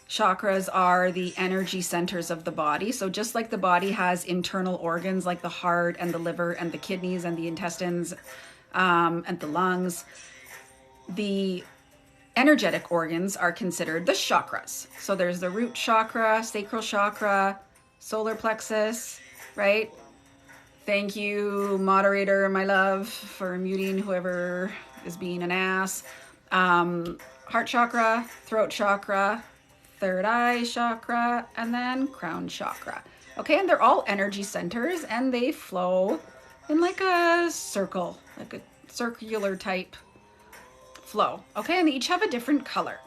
Chakras are the energy centers of the body. So just like the body has internal organs like the heart and the liver and the kidneys and the intestines and the lungs, the energetic organs are considered the chakras. So there's the root chakra, sacral chakra, solar plexus, right? Thank you, moderator, my love, for muting whoever is being an ass. Heart chakra, throat chakra, third eye chakra, and then crown chakra. Okay, and they're all energy centers and they flow in like a circle, like a circular type flow. Okay, and they each have a different color.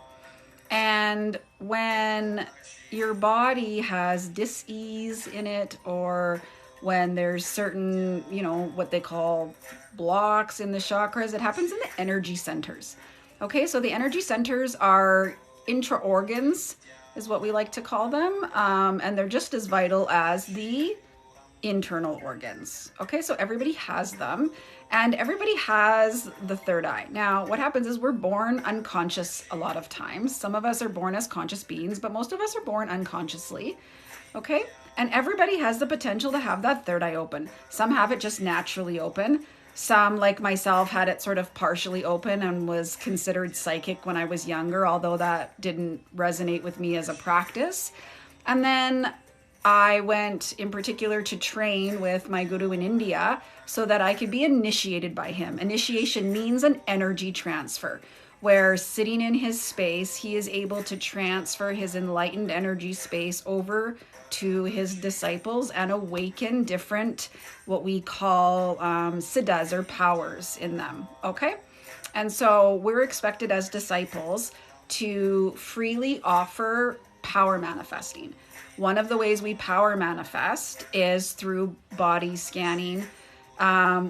And when your body has dis-ease in it, or when there's certain, what they call blocks in the chakras, it happens in the energy centers. Okay, so the energy centers are intra-organs, is what we like to call them, and they're just as vital as the internal organs. Okay, so everybody has them, and everybody has the third eye. Now, what happens is we're born unconscious a lot of times. Some of us are born as conscious beings, but most of us are born unconsciously. Okay, and everybody has the potential to have that third eye open. Some have it just naturally open. Some, like myself, had it sort of partially open and was considered psychic when I was younger, although that didn't resonate with me as a practice. And then I went in particular to train with my guru in India so that I could be initiated by him. Initiation means an energy transfer, where sitting in his space, he is able to transfer his enlightened energy space over to his disciples and awaken different, what we call siddhas or powers in them, okay? And so we're expected as disciples to freely offer power manifesting. One of the ways we power manifest is through body scanning.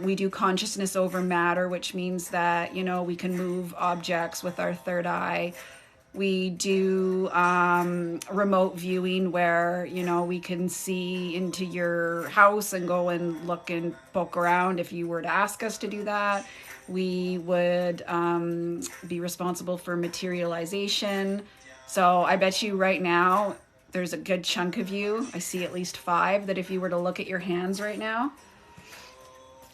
We do consciousness over matter, which means that, we can move objects with our third eye. We do remote viewing where, we can see into your house and go and look and poke around if you were to ask us to do that. We would be responsible for materialization. So I bet you right now, there's a good chunk of you, I see at least 5, that if you were to look at your hands right now,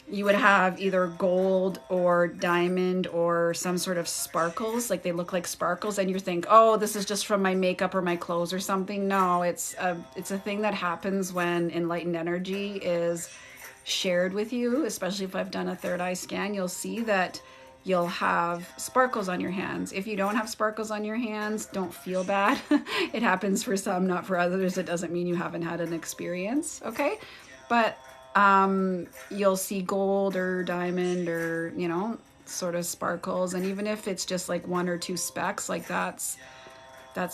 you would have either gold or diamond or some sort of sparkles, like they look like sparkles, and you think, oh, this is just from my makeup or my clothes or something. No, it's a thing that happens when enlightened energy is shared with you. Especially if I've done a third eye scan, you'll see that you'll have sparkles on your hands. If you don't have sparkles on your hands, don't feel bad. It happens for some, not for others. It doesn't mean you haven't had an experience, okay? But you'll see gold or diamond or, sort of sparkles. And even if it's just like 1 or 2 specks, like that's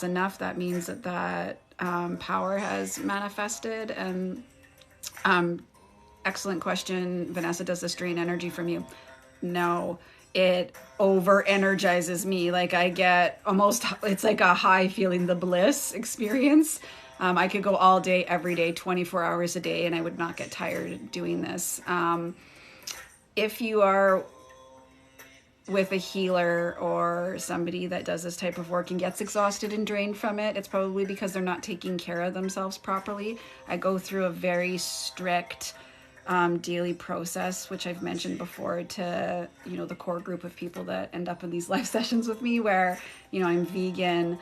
enough. That means that power has manifested. And excellent question, Vanessa. Does this drain energy from you? No. It over energizes me. Like I get almost, it's like a high feeling the bliss experience. I could go all day, every day, 24 hours a day, and I would not get tired doing this. If you are with a healer or somebody that does this type of work and gets exhausted and drained from it, it's probably because they're not taking care of themselves properly. I go through a very strict daily process, which I've mentioned before to, the core group of people that end up in these live sessions with me, where, I'm vegan,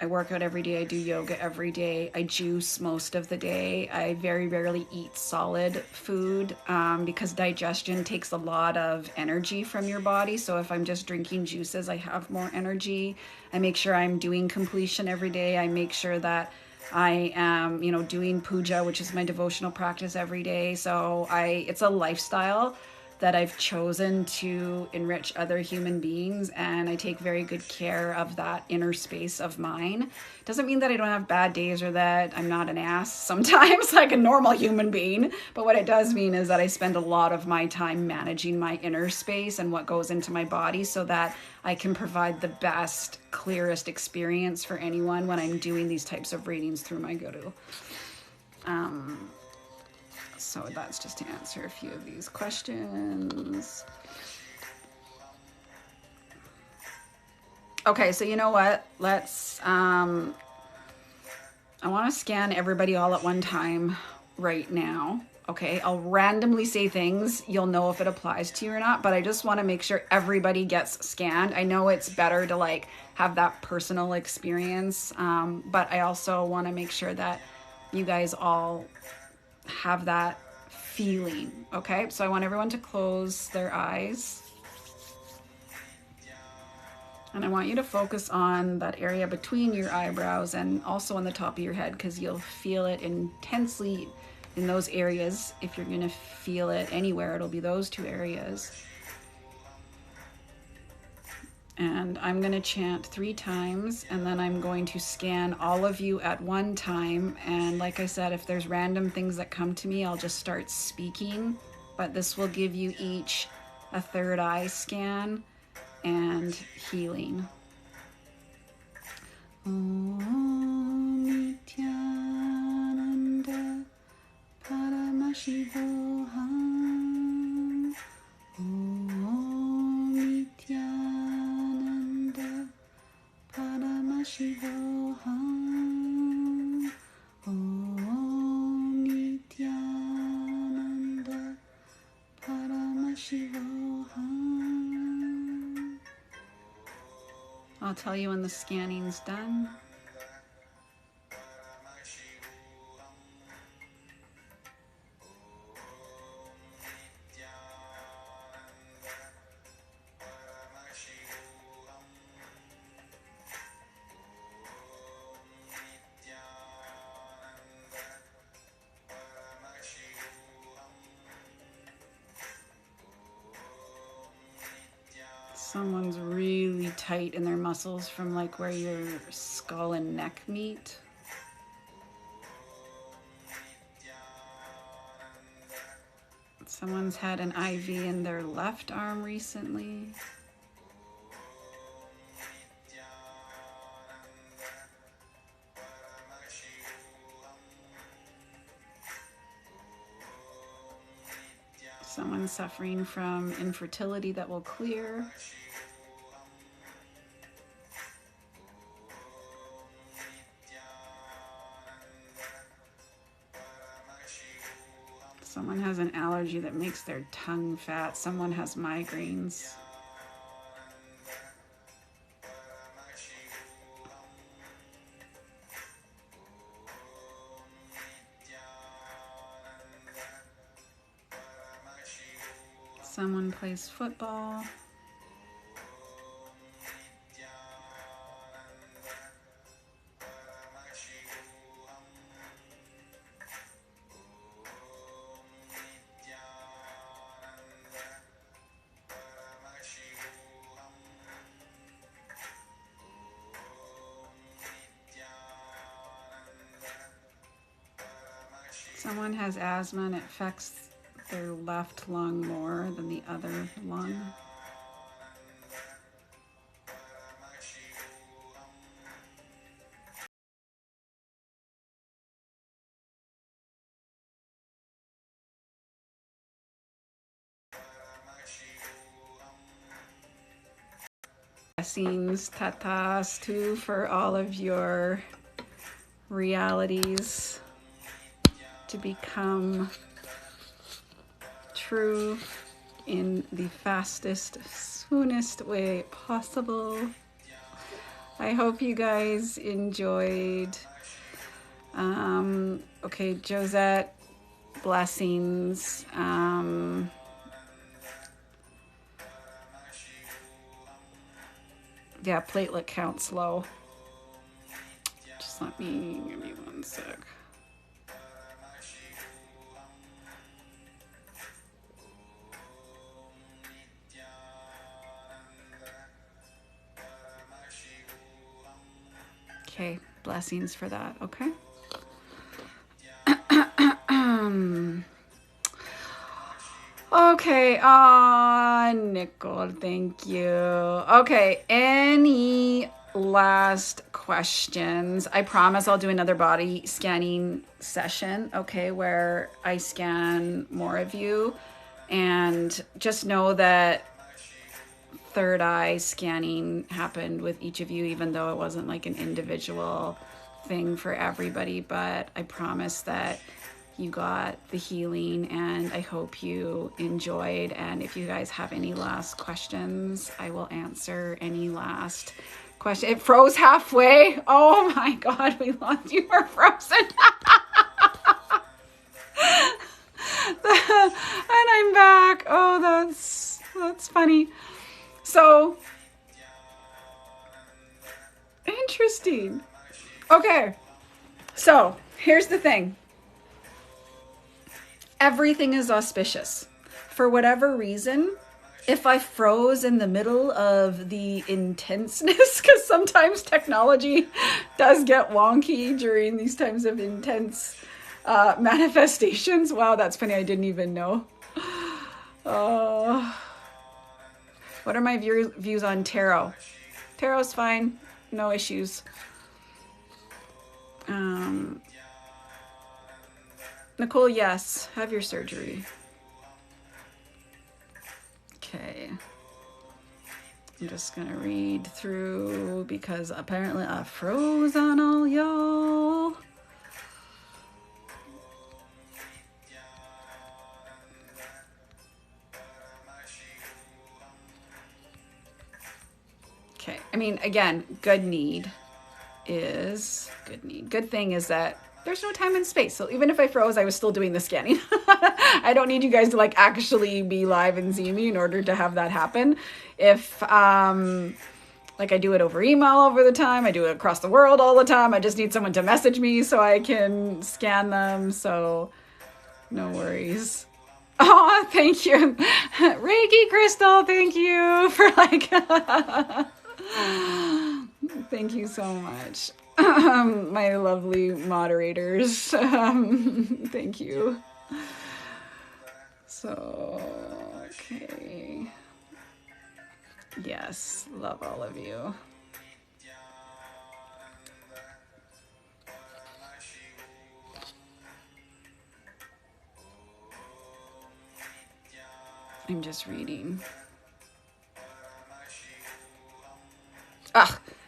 I work out every day. I do yoga every day. I juice most of the day. I very rarely eat solid food because digestion takes a lot of energy from your body. So if I'm just drinking juices, I have more energy. I make sure I'm doing completion every day. I make sure that I am, doing puja, which is my devotional practice every day. So it's a lifestyle that I've chosen to enrich other human beings, and I take very good care of that inner space of mine. Doesn't mean that I don't have bad days or that I'm not an ass sometimes like a normal human being, but what it does mean is that I spend a lot of my time managing my inner space and what goes into my body so that I can provide the best, clearest experience for anyone when I'm doing these types of readings through my guru. So that's just to answer a few of these questions. Okay, so you know what? Let's, I want to scan everybody all at one time right now. Okay, I'll randomly say things. You'll know if it applies to you or not, but I just want to make sure everybody gets scanned. I know it's better to like have that personal experience, but I also want to make sure that you guys all have that feeling. Okay, so I want everyone to close their eyes, and I want you to focus on that area between your eyebrows and also on the top of your head, because you'll feel it intensely in those areas. If you're going to feel it anywhere, it'll be those two areas. And I'm going to chant 3 times, and then I'm going to scan all of you at one time. And like I said, if there's random things that come to me, I'll just start speaking. But this will give you each a third eye scan and healing. Om Nityananda Paramashivoham. Om Nityananda Paramashivoham. Om Nityananda Paramashivoham. I'll tell you when the scanning's done. Someone's really tight in their muscles from like where your skull and neck meet. Someone's had an IV in their left arm recently. Someone's suffering from infertility that will clear. Someone has an allergy that makes their tongue fat. Someone has migraines. Someone plays football. Someone has asthma and it affects their left lung more than the other lung. Blessings, tatastu, for all of your realities to become true in the fastest, soonest way possible. I hope you guys enjoyed. Okay, Josette, blessings. Yeah, platelet count's low. Just give me 1 sec. Okay, blessings for that, okay? Okay, Nicole, thank you. Okay, any last questions? I promise I'll do another body scanning session, okay, where I scan more of you. And just know that third eye scanning happened with each of you, even though it wasn't like an individual thing for everybody. But I promise that you got the healing, and I hope you enjoyed. And if you guys have any last questions, I will answer any last question. It froze halfway. Oh my God, we lost you. Were frozen. And I'm back. Oh, that's funny. So interesting. Okay, so here's the thing. Everything is auspicious. For whatever reason, if I froze in the middle of the intenseness, because sometimes technology does get wonky during these times of intense manifestations. Wow, that's funny. I didn't even know. What are my views on tarot? Tarot's fine. No issues. Nicole, yes. Have your surgery. Okay. I'm just going to read through because apparently I froze on all y'all. Okay. I mean, again, good thing is that there's no time and space. So even if I froze, I was still doing the scanning. I don't need you guys to like actually be live and see me in order to have that happen. If like I do it over email over the time, I do it across the world all the time. I just need someone to message me so I can scan them. So no worries. Oh, thank you. Reiki Crystal, thank you for like, thank you so much. My lovely moderators. Thank you. So, okay. Yes, love all of you. I'm just reading.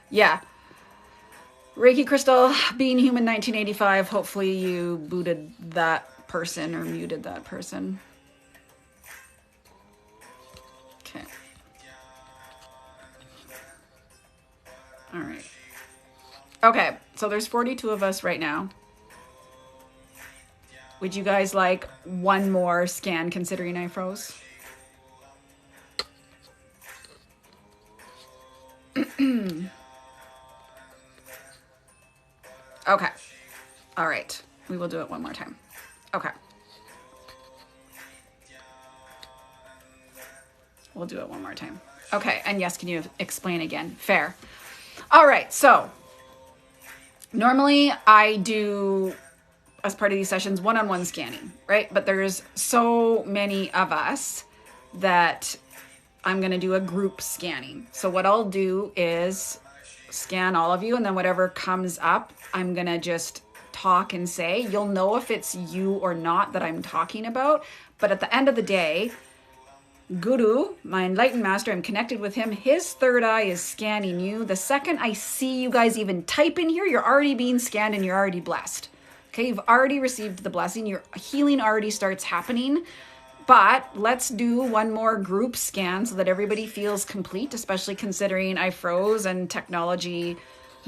Yeah. Reiki Crystal, Being Human 1985. Hopefully you booted that person or muted that person. Okay. All right. Okay, so there's 42 of us right now. Would you guys like one more scan considering I froze? Okay. All right. We will do it one more time. Okay. We'll do it one more time. Okay. And yes, can you explain again? Fair. All right. So normally I do, as part of these sessions, one-on-one scanning, right? But there's so many of us that I'm going to do a group scanning. So what I'll do is scan all of you, and then whatever comes up, I'm going to just talk and say. You'll know if it's you or not that I'm talking about. But at the end of the day, Guru, my enlightened master, I'm connected with him. His third eye is scanning you. The second I see you guys even type in here, you're already being scanned and you're already blessed. Okay, you've already received the blessing. Your healing already starts happening. But let's do one more group scan so that everybody feels complete, especially considering I froze and technology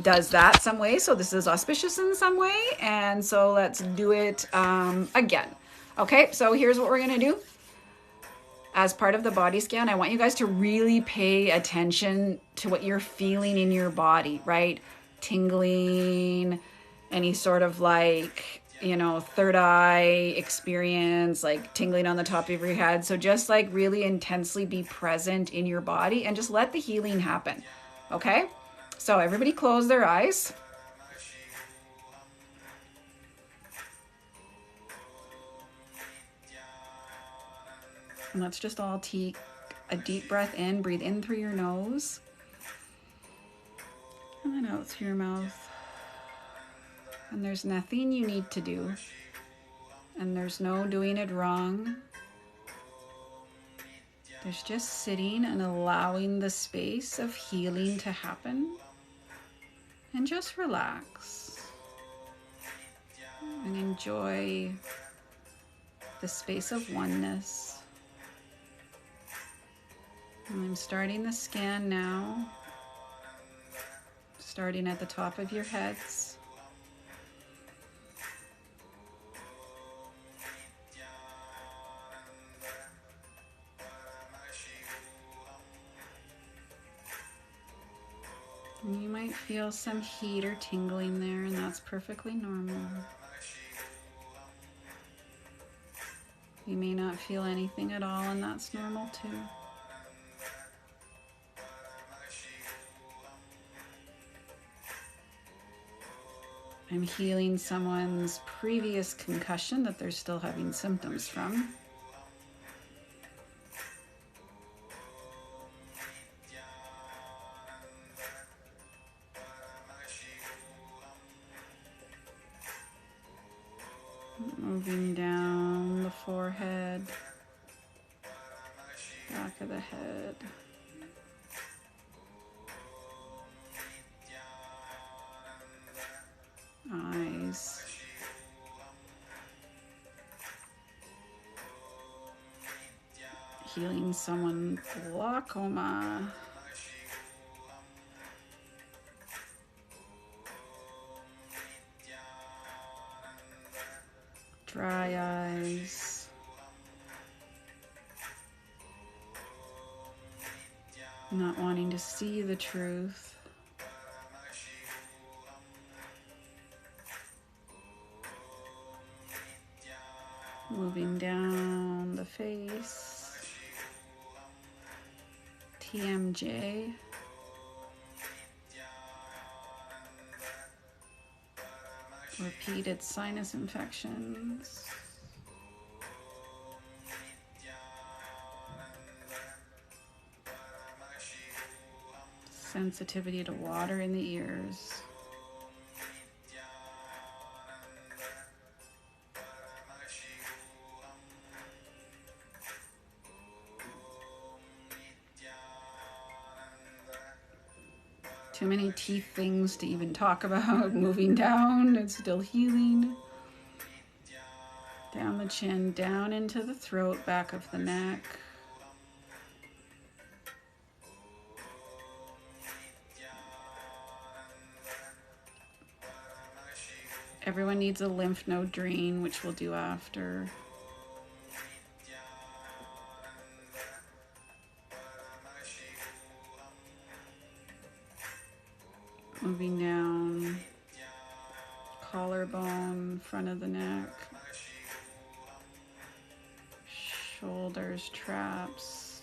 does that some way. So this is auspicious in some way. And so let's do it again. Okay, so here's what we're gonna do. As part of the body scan, I want you guys to really pay attention to what you're feeling in your body, right? Tingling, any sort of like, you know, third eye experience, like tingling on the top of your head. So just like really intensely be present in your body and just let the healing happen. Okay? So everybody close their eyes. And let's just all take a deep breath in. Breathe in through your nose. And then out through your mouth. And there's nothing you need to do. And there's no doing it wrong. There's just sitting and allowing the space of healing to happen. And just relax. And enjoy the space of oneness. And I'm starting the scan now. Starting at the top of your heads. And you might feel some heat or tingling there, and that's perfectly normal. You may not feel anything at all, and that's normal too. I'm healing someone's previous concussion that they're still having symptoms from. Moving down the forehead, back of the head. Eyes. Healing someone glaucoma. Dry eyes. Not wanting to see the truth. Moving down the face. TMJ. Repeated sinus infections. Sensitivity to water in the ears. Too many teeth things to even talk about. Moving down, it's still healing. Down the chin, down into the throat, back of the neck. Everyone needs a lymph node drain, which we'll do after. Moving down, collarbone, front of the neck, shoulders, traps,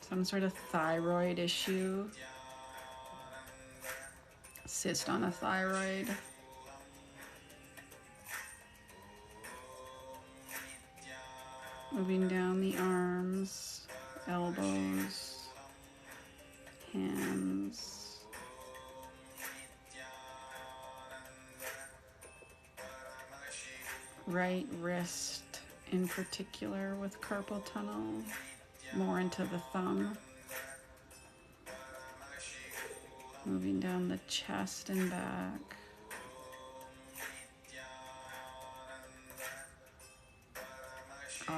some sort of thyroid issue, cyst on a thyroid. Moving down the arms, elbows, hands. Right wrist in particular with carpal tunnel, more into the thumb. Moving down the chest and back.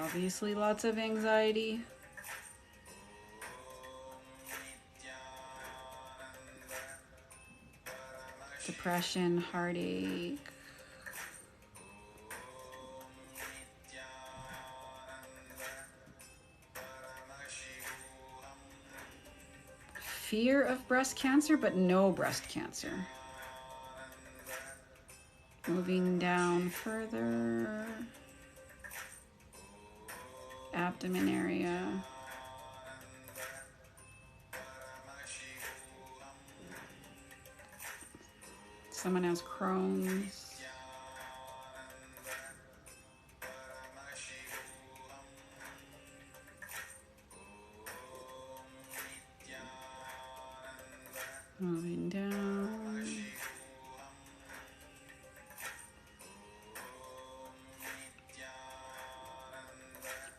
Obviously, lots of anxiety. Depression, heartache. Fear of breast cancer, but no breast cancer. Moving down further. Abdomen area. Someone has Crohn's. Moving down.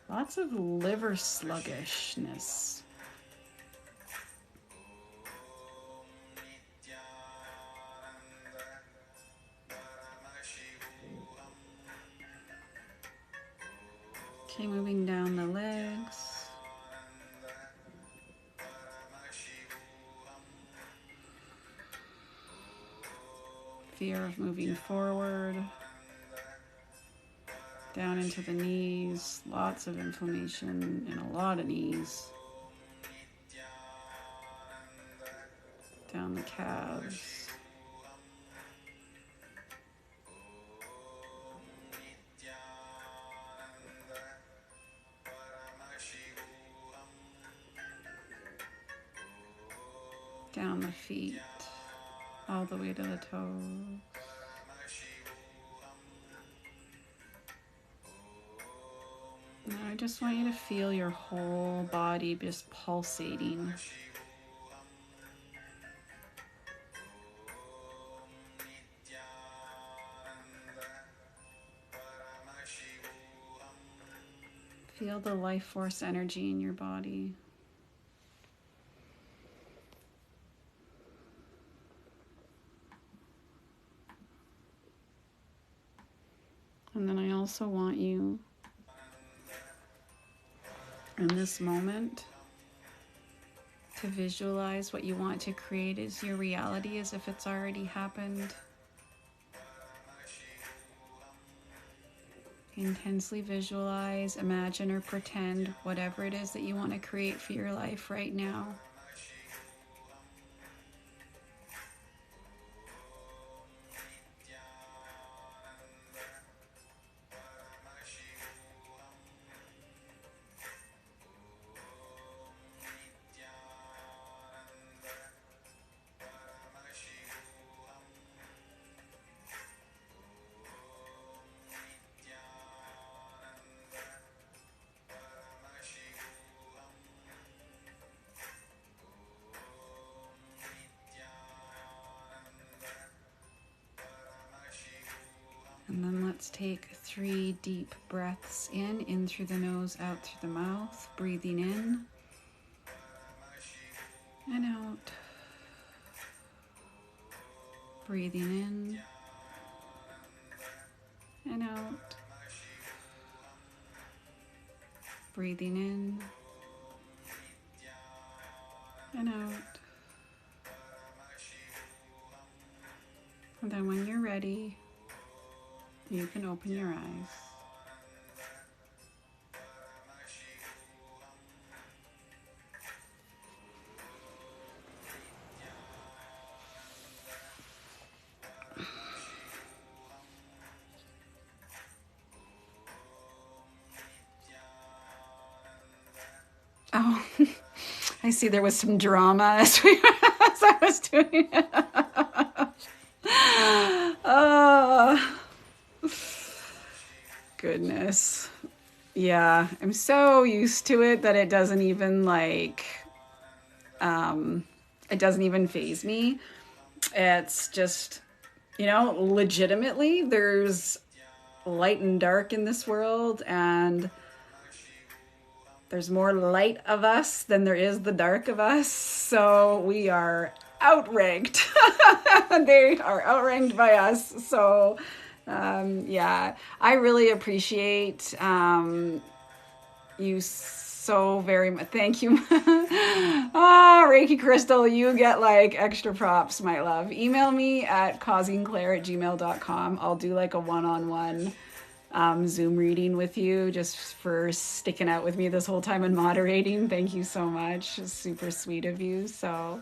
Lots of liver sluggishness. Okay, moving down the legs. Fear of moving forward. Down into the knees. Lots of inflammation in a lot of knees. Down the calves. Down the feet, all the way to the toes. Now I just want you to feel your whole body just pulsating. Feel the life force energy in your body. And then I also want you, in this moment, to visualize what you want to create as your reality as if it's already happened. Intensely visualize, imagine, or pretend whatever it is that you want to create for your life right now. And then let's take 3 deep breaths in through the nose, out through the mouth, breathing in and out. Breathing in and out. Breathing in and out. And then when you're ready, you can open your eyes. Oh, I see there was some drama as I was doing it. Oh, goodness. Yeah, I'm so used to it that it doesn't even it doesn't even faze me. It's just, legitimately there's light and dark in this world, and there's more light of us than there is the dark of us. So we are outranked. They are outranked by us. So yeah, I really appreciate you so very much. Thank you. Oh, Reiki Crystal, you get like extra props, my love. Email me at causingclaire@gmail.com. I'll do like a one-on-one Zoom reading with you just for sticking out with me this whole time and moderating. Thank you so much. It's super sweet of you. So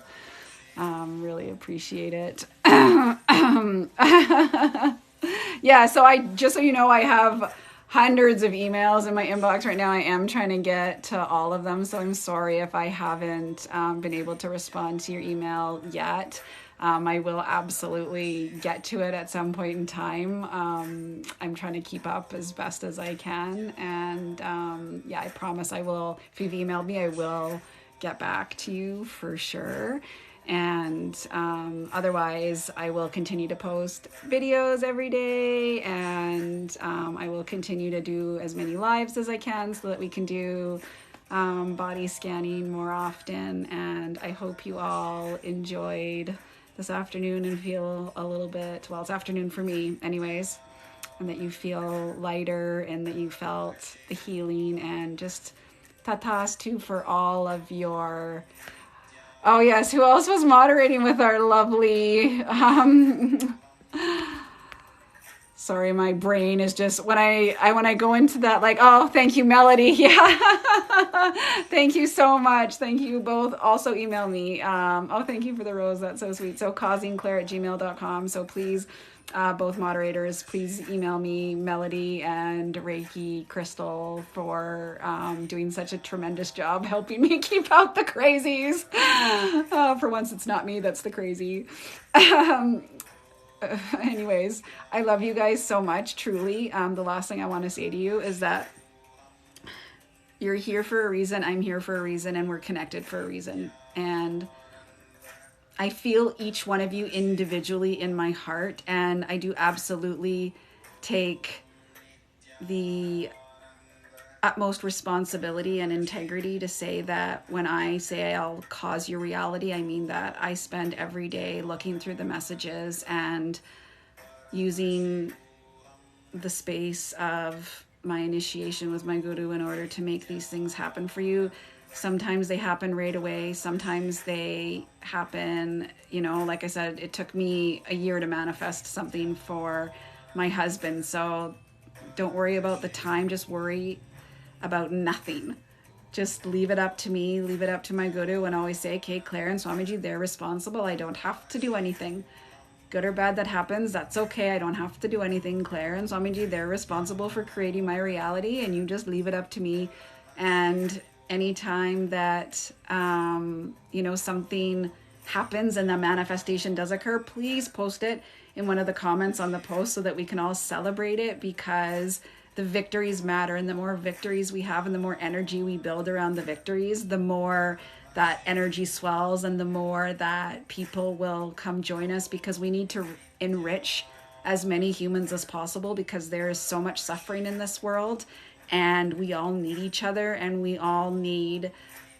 really appreciate it. Yeah, so I just so you know, I have hundreds of emails in my inbox right now. I am trying to get to all of them, so I'm sorry if I haven't been able to respond to your email yet. I will absolutely get to it at some point in time. I'm trying to keep up as best as I can, and yeah, I promise I will. If you've emailed me, I will get back to you for sure. And otherwise, I will continue to post videos every day, and I will continue to do as many lives as I can so that we can do body scanning more often. And I hope you all enjoyed this afternoon and feel a little bit, well, it's afternoon for me anyways, and that you feel lighter and that you felt the healing, and just tatas too for all of your... Oh yes, who else was moderating with our lovely sorry, my brain is just when I go into that, like, oh, thank you, Melody. Yeah. Thank you so much. Thank you both. Also email me. Oh, thank you for the rose. That's so sweet. So causingclaire@gmail.com. So please, both moderators, please email me, Melody and Reiki Crystal, for doing such a tremendous job helping me keep out the crazies. For once, it's not me that's the crazy. Anyways, I love you guys so much, truly. The last thing I want to say to you is that you're here for a reason, I'm here for a reason, and we're connected for a reason. And I feel each one of you individually in my heart, and I do absolutely take the utmost responsibility and integrity to say that when I say I'll cause your reality, I mean that. I spend every day looking through the messages and using the space of my initiation with my guru in order to make these things happen for you. Sometimes they happen right away. Sometimes they happen, you know, like I said, it took me a year to manifest something for my husband. So don't worry about the time. Just worry about nothing. Just leave it up to me, leave it up to my guru, and always say, okay, Claire and Swamiji, they're responsible. I don't have to do anything. Good or bad that happens, that's okay. I don't have to do anything. Claire and Swamiji, they're responsible for creating my reality, and you just leave it up to me. And anytime that, you know, something happens and the manifestation does occur, please post it in one of the comments on the post so that we can all celebrate it, because the victories matter, and the more victories we have and the more energy we build around the victories, the more that energy swells and the more that people will come join us, because we need to enrich as many humans as possible, because there is so much suffering in this world, and we all need each other, and we all need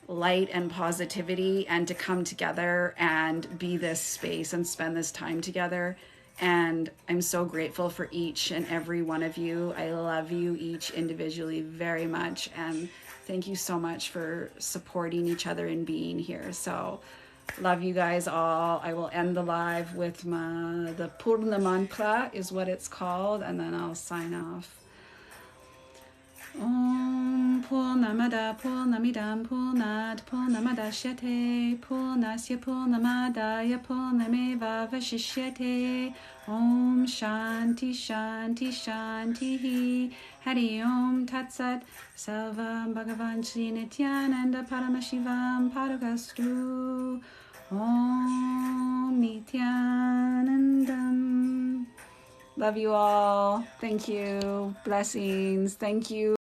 light and positivity, and to come together and be this space and spend this time together. And I'm so grateful for each and every one of you. I love you each individually very much. And thank you so much for supporting each other and being here. So love you guys all. I will end the live with the Purna mantra is what it's called. And then I'll sign off. Om Purnamada Purnamidam Purnat Purnamadashyate Purnasya Purnamadaya Purnameva Vashishyate. Om Shanti Shanti Shanti Hari Om Tatsat Salvam Bhagavan Shri Nityananda Paramashivam Paragastu. Om Nityanandam. Love you all. Thank you. Blessings. Thank you.